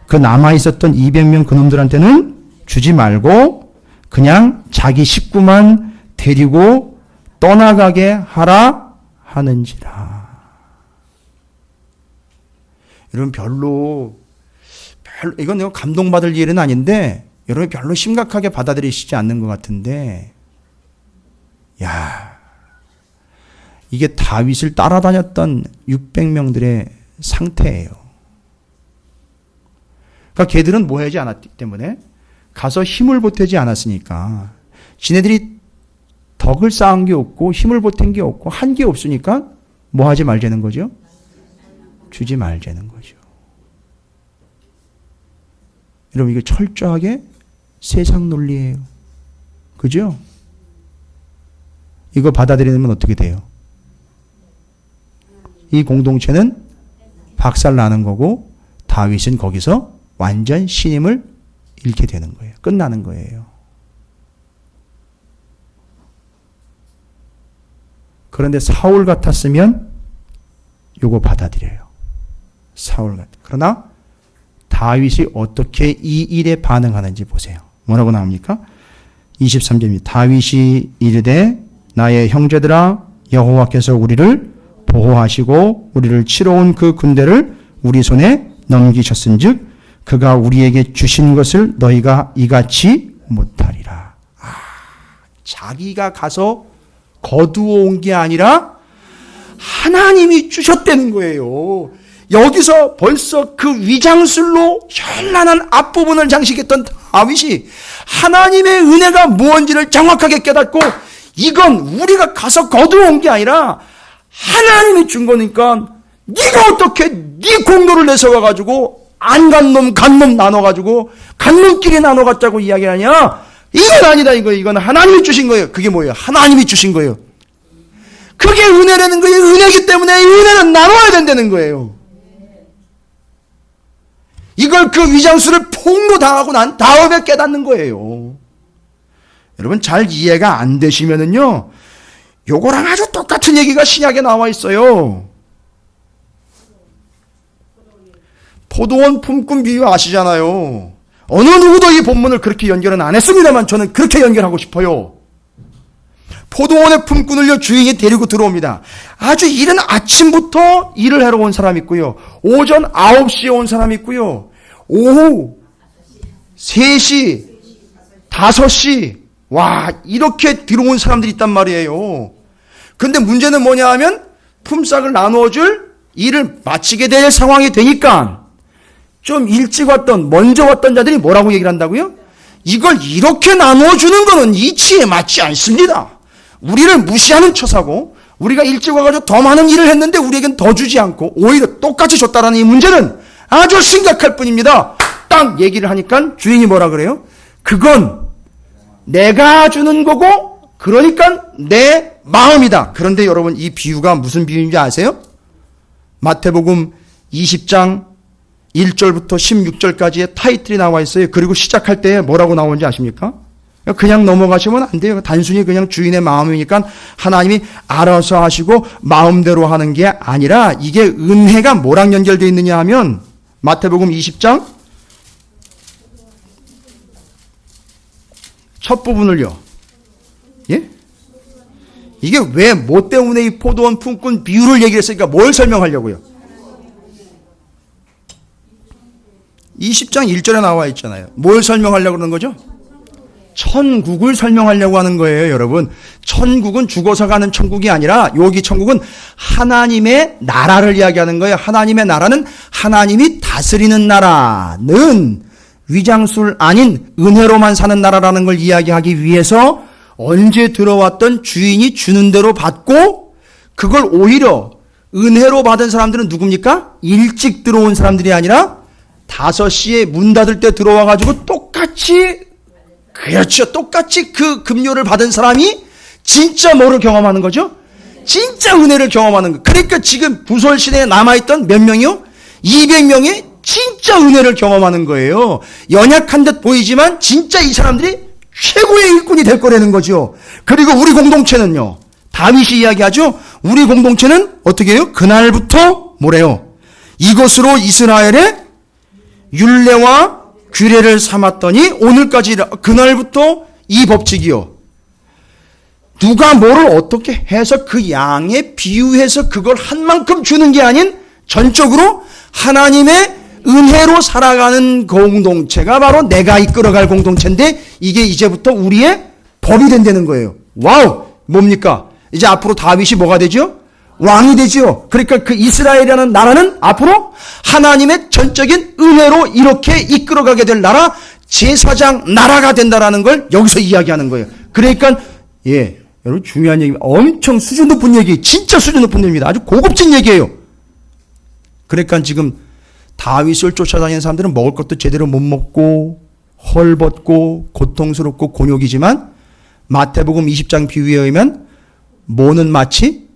그 남아있었던 200명 그놈들한테는 주지 말고 그냥 자기 식구만 데리고 떠나가게 하라 하는지라. 여러분 이건 내가 감동받을 일은 아닌데 여러분 별로 심각하게 받아들이시지 않는 것 같은데, 이게 다윗을 따라다녔던 600명들의 상태예요. 그러니까 걔들은 뭐 하지 않았기 때문에, 가서 힘을 보태지 않았으니까, 지네들이 덕을 쌓은 게 없고 힘을 보탠 게 없고 한 게 없으니까 뭐 하지 말자는 거죠? 주지 말자는 거죠. 여러분, 이게 철저하게 세상 논리예요. 그죠? 이거 받아들이면 어떻게 돼요? 이 공동체는 박살나는 거고 다윗은 거기서 완전 신임을 잃게 되는 거예요. 끝나는 거예요. 그런데 사울 같았으면 요거 받아들여요. 사울 같아. 그러나 다윗이 어떻게 이 일에 반응하는지 보세요. 뭐라고 나옵니까? 23절입니다. 다윗이 이르되 나의 형제들아, 여호와께서 우리를 보호하시고 우리를 치러 온 그 군대를 우리 손에 넘기셨은즉 그가 우리에게 주신 것을 너희가 이같이 못하리라. 자기가 가서 거두어 온 게 아니라 하나님이 주셨다는 거예요. 여기서 벌써 그 위장술로 현란한 앞부분을 장식했던 다윗이 하나님의 은혜가 무언지를 정확하게 깨닫고, 이건 우리가 가서 거두어 온 게 아니라 하나님이 준 거니까 네가 어떻게 네 공로를 내세워가지고 안 간 놈 간 놈 나눠가지고 간 놈끼리 나눠 갖자고 이야기하냐? 이건 아니다. 이건 하나님이 주신 거예요. 그게 뭐예요? 하나님이 주신 거예요. 그게 은혜라는 거예요. 은혜이기 때문에 이 은혜는 나눠야 된다는 거예요. 이걸 그 위장술을 폭로당하고 난 다음에 깨닫는 거예요. 여러분, 잘 이해가 안 되시면은요, 요거랑 아주 똑같은 얘기가 신약에 나와 있어요. 포도원 품꾼 비유 아시잖아요. 어느 누구도 이 본문을 그렇게 연결은 안 했습니다만 저는 그렇게 연결하고 싶어요. 포도원의 품꾼을요, 주인이 데리고 들어옵니다. 아주 이른 아침부터 일을 하러 온 사람 있고요, 오전 9시에 온 사람 있고요, 오후 3시, 5시, 이렇게 들어온 사람들이 있단 말이에요. 근데 문제는 뭐냐 하면 품삯을 나누어줄 일을 마치게 될 상황이 되니까 좀 일찍 왔던, 먼저 왔던 자들이 뭐라고 얘기를 한다고요? 이걸 이렇게 나누어주는 거는 이치에 맞지 않습니다. 우리를 무시하는 처사고, 우리가 일찍 와가지고 더 많은 일을 했는데 우리에겐 더 주지 않고 오히려 똑같이 줬다라는 이 문제는 아주 심각할 뿐입니다. 딱 얘기를 하니까 주인이 뭐라 그래요? 그건 내가 주는 거고, 그러니까 내 마음이다. 그런데 여러분, 이 비유가 무슨 비유인지 아세요? 마태복음 20장 1절부터 16절까지의 타이틀이 나와 있어요. 그리고 시작할 때 뭐라고 나오는지 아십니까? 그냥 넘어가시면 안 돼요. 단순히 그냥 주인의 마음이니까 하나님이 알아서 하시고 마음대로 하는 게 아니라, 이게 은혜가 뭐랑 연결되어 있느냐 하면 마태복음 20장 첫 부분을요. 예? 이게 왜, 뭐 때문에 이 포도원 품꾼 비유를 얘기했으니까 뭘 설명하려고요? 20장 1절에 나와 있잖아요. 뭘 설명하려고 그러는 거죠? 천국을 설명하려고 하는 거예요, 여러분. 천국은 죽어서 가는 천국이 아니라, 여기 천국은 하나님의 나라를 이야기하는 거예요. 하나님의 나라는 하나님이 다스리는 나라는 위장술 아닌 은혜로만 사는 나라라는 걸 이야기하기 위해서 언제 들어왔던 주인이 주는 대로 받고, 그걸 오히려 은혜로 받은 사람들은 누굽니까? 일찍 들어온 사람들이 아니라 5시에 문 닫을 때 들어와가지고 똑같이, 그렇죠, 똑같이 그 급료를 받은 사람이 진짜 뭐를 경험하는 거죠? 진짜 은혜를 경험하는 거. 그러니까 지금 부설 시대에 남아있던 몇 명이요? 200명이 진짜 은혜를 경험하는 거예요. 연약한 듯 보이지만 진짜 이 사람들이 최고의 일꾼이 될 거라는 거죠. 그리고 우리 공동체는요, 다윗이 이야기하죠. 우리 공동체는 어떻게 해요? 그날부터 뭐래요? 이것으로 이스라엘의 율례와 규례를 삼았더니 오늘까지, 그날부터 이 법칙이요. 누가 뭐를 어떻게 해서 그 양에 비유해서 그걸 한 만큼 주는 게 아닌 전적으로 하나님의 은혜로 살아가는 공동체가 바로 내가 이끌어갈 공동체인데 이게 이제부터 우리의 법이 된다는 거예요. 와우! 뭡니까? 이제 앞으로 다윗이 뭐가 되죠? 왕이 되죠. 그러니까 그 이스라엘이라는 나라는 앞으로 하나님의 전적인 은혜로 이렇게 이끌어가게 될 나라, 제사장 나라가 된다라는 걸 여기서 이야기하는 거예요. 그러니까 여러분 중요한 얘기, 엄청 수준 높은 얘기, 진짜 수준 높은 얘기입니다. 아주 고급진 얘기예요. 그러니까 지금 다윗을 쫓아다니는 사람들은 먹을 것도 제대로 못 먹고 헐벗고 고통스럽고 곤욕이지만 마태복음 20장 비유에 의하면 뭐는 마치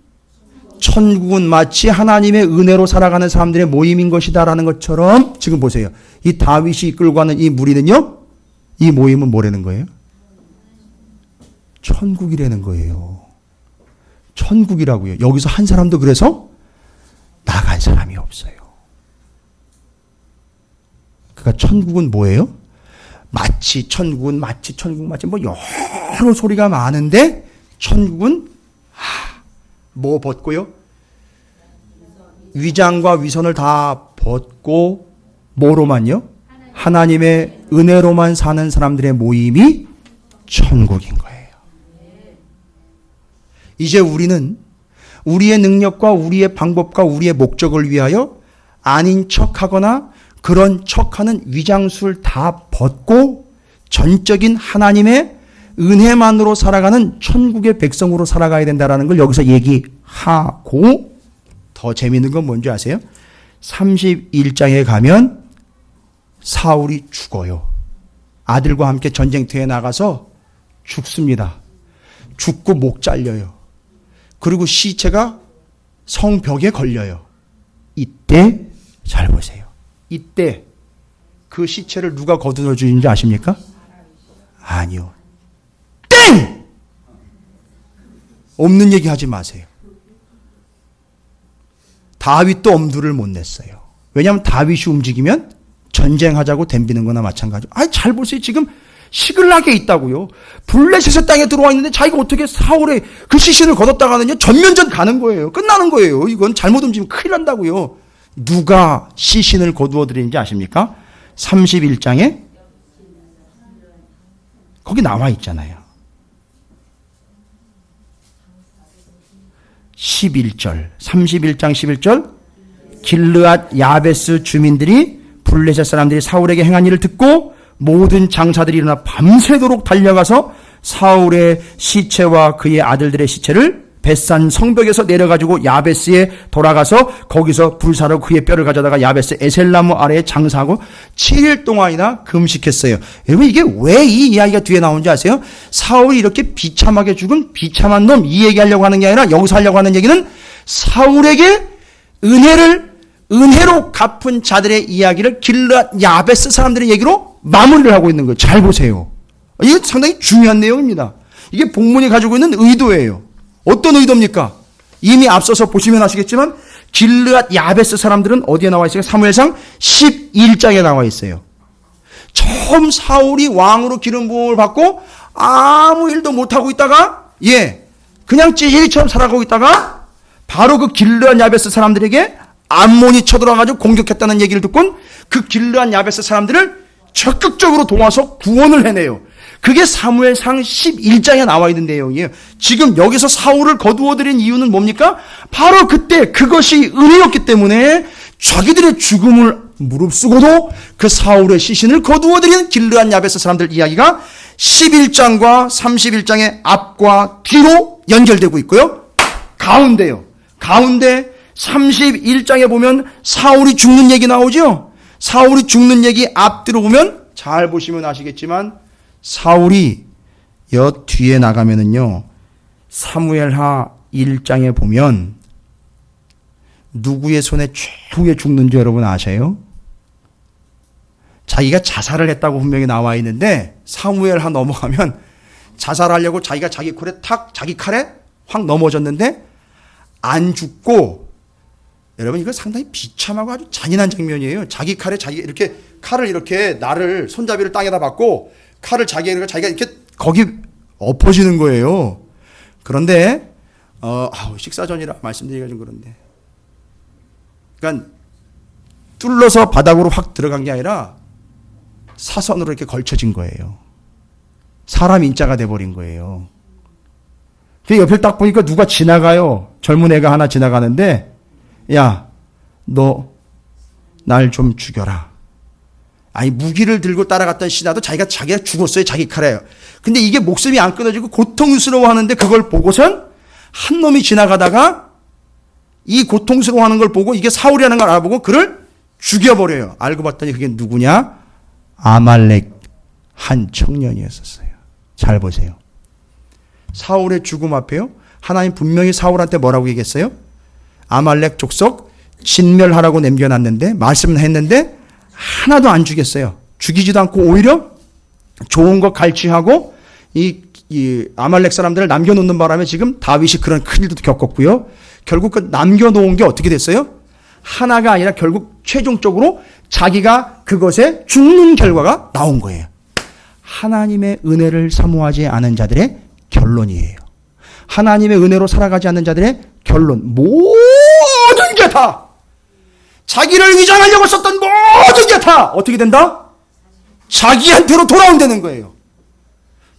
천국은 마치 하나님의 은혜로 살아가는 사람들의 모임인 것이다라는 것처럼 지금 보세요. 이 다윗이 이끌고 가는 이 무리는요. 이 모임은 뭐라는 거예요? 천국이라는 거예요. 천국이라고요. 여기서 한 사람도 그래서 나간 사람이 없어요. 그러니까 천국은 뭐예요? 천국은 마치 뭐 여러 소리가 많은데 천국은 뭐 벗고요? 위장과 위선을 다 벗고 뭐로만요? 하나님의 은혜로만 사는 사람들의 모임이 천국인 거예요. 이제 우리는 우리의 능력과 우리의 방법과 우리의 목적을 위하여 아닌 척하거나 그런 척하는 위장술 다 벗고 전적인 하나님의 은혜만으로 살아가는 천국의 백성으로 살아가야 된다는 걸 여기서 얘기하고 더 재미있는 건 뭔지 아세요? 31장에 가면 사울이 죽어요. 아들과 함께 전쟁터에 나가서 죽습니다. 죽고 목 잘려요. 그리고 시체가 성벽에 걸려요. 이때 잘 보세요. 이때 그 시체를 누가 거두어 주는지 아십니까? 아니요. 땡! 없는 얘기 하지 마세요. 다윗도 엄두를 못 냈어요. 왜냐하면 다윗이 움직이면 전쟁하자고 덤비는 거나 마찬가지로. 잘 보세요. 지금 시글락에 있다고요. 블레셋의 땅에 들어와 있는데 자기가 어떻게 사울의 그 시신을 거뒀다가는요 전면전 가는 거예요. 끝나는 거예요. 이건 잘못 움직이면 큰일 난다고요. 누가 시신을 거두어 드리는지 아십니까? 31장에 거기 나와 있잖아요. 11절 31장 11절 길르앗 야베스 주민들이 블레셋 사람들이 사울에게 행한 일을 듣고 모든 장사들이 일어나 밤새도록 달려가서 사울의 시체와 그의 아들들의 시체를 벳산 성벽에서 내려가지고 야베스에 돌아가서 거기서 불사로 그의 뼈를 가져다가 야베스 에셀나무 아래에 장사하고 7일 동안이나 금식했어요. 여러분 이게 왜 이 이야기가 뒤에 나오는지 아세요? 사울이 이렇게 비참하게 죽은 비참한 놈 이 얘기하려고 하는 게 아니라 여기서 하려고 하는 얘기는 사울에게 은혜로 갚은 자들의 이야기를 길르앗 야베스 사람들의 얘기로 마무리를 하고 있는 거예요. 잘 보세요. 이게 상당히 중요한 내용입니다. 이게 본문이 가지고 있는 의도예요. 어떤 의도입니까? 이미 앞서서 보시면 아시겠지만 길르앗 야베스 사람들은 어디에 나와 있어요? 사무엘상 11장에 나와 있어요. 처음 사울이 왕으로 기름 부음을 받고 아무 일도 못하고 있다가 그냥 찌질이처럼 살아가고 있다가 바로 그 길르앗 야베스 사람들에게 암몬이 쳐들어가지고 공격했다는 얘기를 듣곤 그 길르앗 야베스 사람들을 적극적으로 도와서 구원을 해내요. 그게 사무엘상 11장에 나와 있는 내용이에요. 지금 여기서 사울을 거두어들인 이유는 뭡니까? 바로 그때 그것이 은혜였기 때문에 자기들의 죽음을 무릅쓰고도 그 사울의 시신을 거두어들인 길르앗 야베스 사람들 이야기가 11장과 31장의 앞과 뒤로 연결되고 있고요. 가운데 31장에 보면 사울이 죽는 얘기 나오죠? 사울이 죽는 얘기 앞뒤로 보면 잘 보시면 아시겠지만 사울이 여 뒤에 나가면은요, 사무엘하 1장에 보면 누구의 손에 최후에 죽는지 여러분 아세요? 자기가 자살을 했다고 분명히 나와 있는데 사무엘하 넘어가면 자살하려고 자기가 자기 칼에 확 넘어졌는데 안 죽고, 여러분 이거 상당히 비참하고 아주 잔인한 장면이에요. 자기 칼을 이렇게 나를 손잡이를 땅에다 받고 칼을 자기가 이렇게 거기 엎어지는 거예요. 그런데 식사 전이라 말씀드리기가 좀 그런데, 그러니까 뚫러서 바닥으로 확 들어간 게 아니라 사선으로 이렇게 걸쳐진 거예요. 사람 인자가 돼버린 거예요. 그 옆에 딱 보니까 누가 지나가요. 젊은 애가 하나 지나가는데, 야, 너 날 좀 죽여라. 아니, 무기를 들고 따라갔던 신하도 자기가 죽었어요. 자기 칼에요. 근데 이게 목숨이 안 끊어지고 고통스러워하는데, 그걸 보고선 한 놈이 지나가다가 이 고통스러워하는 걸 보고 이게 사울이라는 걸 알아보고 그를 죽여버려요. 알고 봤더니 그게 누구냐? 아말렉 한 청년이었었어요. 잘 보세요. 사울의 죽음 앞에요. 하나님 분명히 사울한테 뭐라고 얘기했어요? 아말렉 족속 진멸하라고 남겨놨는데, 말씀을 했는데 하나도 안 죽였어요. 죽이지도 않고 오히려 좋은 거 갈취하고 이 아말렉 사람들을 남겨놓는 바람에 지금 다윗이 그런 큰 일도 겪었고요. 결국 그 남겨놓은 게 어떻게 됐어요? 하나가 아니라 결국 최종적으로 자기가 그것에 죽는 결과가 나온 거예요. 하나님의 은혜를 사모하지 않은 자들의 결론이에요. 하나님의 은혜로 살아가지 않는 자들의 결론, 모든 게 다 자기를 위장하려고 썼던 모든 게 다 어떻게 된다? 자기한테로 돌아온다는 거예요.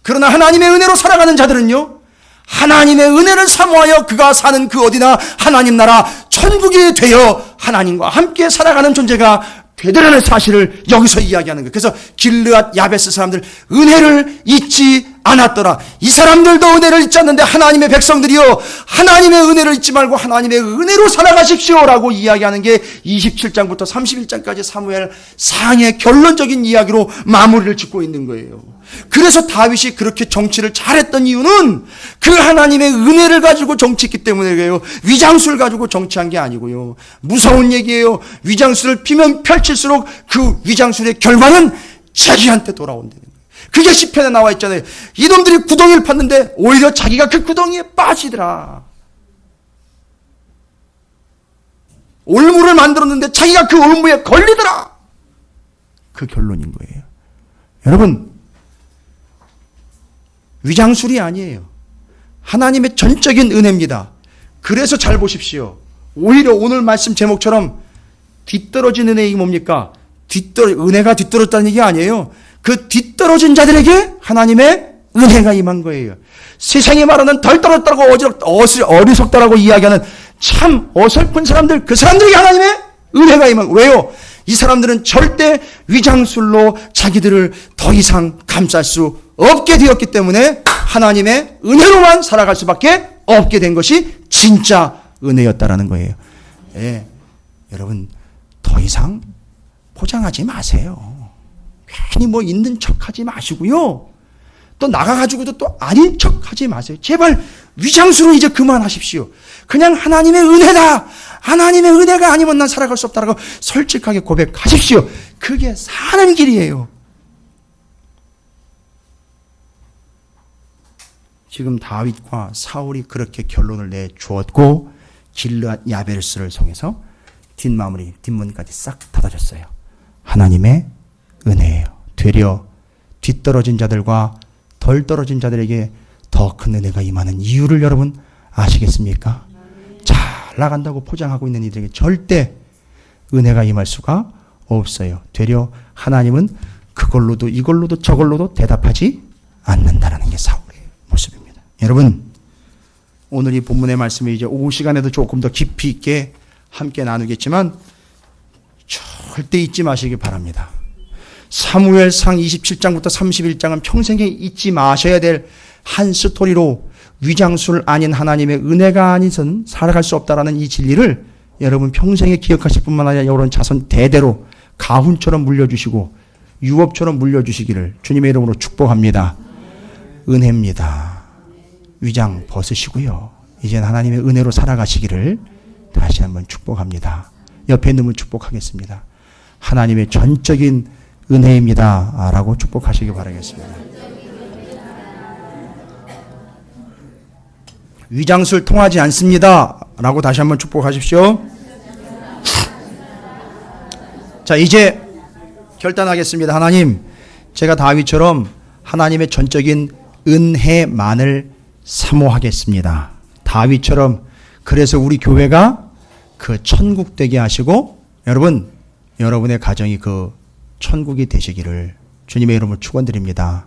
그러나 하나님의 은혜로 살아가는 자들은요, 하나님의 은혜를 사모하여 그가 사는 그 어디나 하나님 나라 천국이 되어 하나님과 함께 살아가는 존재가 되더라는 사실을 여기서 이야기하는 거예요. 그래서 길르앗 야베스 사람들 은혜를 잊지 않았더라. 이 사람들도 은혜를 잊지 않는데 하나님의 백성들이요, 하나님의 은혜를 잊지 말고 하나님의 은혜로 살아가십시오라고 이야기하는 게 27장부터 31장까지 사무엘 상의 결론적인 이야기로 마무리를 짓고 있는 거예요. 그래서 다윗이 그렇게 정치를 잘했던 이유는 그 하나님의 은혜를 가지고 정치했기 때문에 그래요. 위장술을 가지고 정치한 게 아니고요. 무서운 얘기예요. 위장술을 피면 펼칠수록 그 위장술의 결과는 자기한테 돌아온다는 거예요. 그게 시편에 나와 있잖아요. 이놈들이 구덩이를 팠는데 오히려 자기가 그 구덩이에 빠지더라. 올무를 만들었는데 자기가 그 올무에 걸리더라. 그 결론인 거예요. 여러분, 위장술이 아니에요. 하나님의 전적인 은혜입니다. 그래서 잘 보십시오. 오히려 오늘 말씀 제목처럼 뒤떨어진 은혜이 뭡니까? 은혜가 뒤떨어졌다는 얘기 아니에요. 그 뒤떨어진 자들에게 하나님의 은혜가 임한 거예요. 세상이 말하는 덜 떨어졌다고 어리석다라고 이야기하는 참 어설픈 사람들, 그 사람들에게 하나님의 은혜가 임한 거예요. 왜요? 이 사람들은 절대 위장술로 자기들을 더 이상 감쌀 수 없게 되었기 때문에 하나님의 은혜로만 살아갈 수밖에 없게 된 것이 진짜 은혜였다라는 거예요. 예, 여러분 더 이상 포장하지 마세요. 괜히 뭐 있는 척하지 마시고요. 또 나가가지고도 또 아닌 척하지 마세요. 제발 위장술은 이제 그만하십시오. 그냥 하나님의 은혜다. 하나님의 은혜가 아니면 난 살아갈 수 없다라고 솔직하게 고백하십시오. 그게 사는 길이에요. 지금 다윗과 사울이 그렇게 결론을 내주었고 길르앗 야베스를 통해서 뒷문까지 싹 닫아졌어요. 하나님의 은혜예요. 되려 뒤떨어진 자들과 덜 떨어진 자들에게 더 큰 은혜가 임하는 이유를 여러분 아시겠습니까? 잘 나간다고 포장하고 있는 이들에게 절대 은혜가 임할 수가 없어요. 되려 하나님은 그걸로도 이걸로도 저걸로도 대답하지 않는다라는 게 사울의 모습입니다. 여러분, 오늘 이 본문의 말씀을 이제 오후 시간에도 조금 더 깊이 있게 함께 나누겠지만 절대 잊지 마시기 바랍니다. 사무엘상 27장부터 31장은 평생에 잊지 마셔야 될 한 스토리로 위장술 아닌 하나님의 은혜가 아니선 살아갈 수 없다라는 이 진리를 여러분 평생에 기억하실 뿐만 아니라 여러분 자손 대대로 가훈처럼 물려주시고 유업처럼 물려주시기를 주님의 이름으로 축복합니다. 은혜입니다. 위장 벗으시고요. 이제는 하나님의 은혜로 살아가시기를 다시 한번 축복합니다. 옆에 있는 분 축복하겠습니다. 하나님의 전적인 은혜입니다. 라고 축복하시기 바라겠습니다. 위장술 통하지 않습니다. 라고 다시 한번 축복하십시오. 자, 이제 결단하겠습니다. 하나님, 제가 다윗처럼 하나님의 전적인 은혜만을 사모하겠습니다. 다윗처럼 그래서 우리 교회가 그 천국 되게 하시고 여러분의 가정이 그 천국이 되시기를 주님의 이름으로 축원드립니다.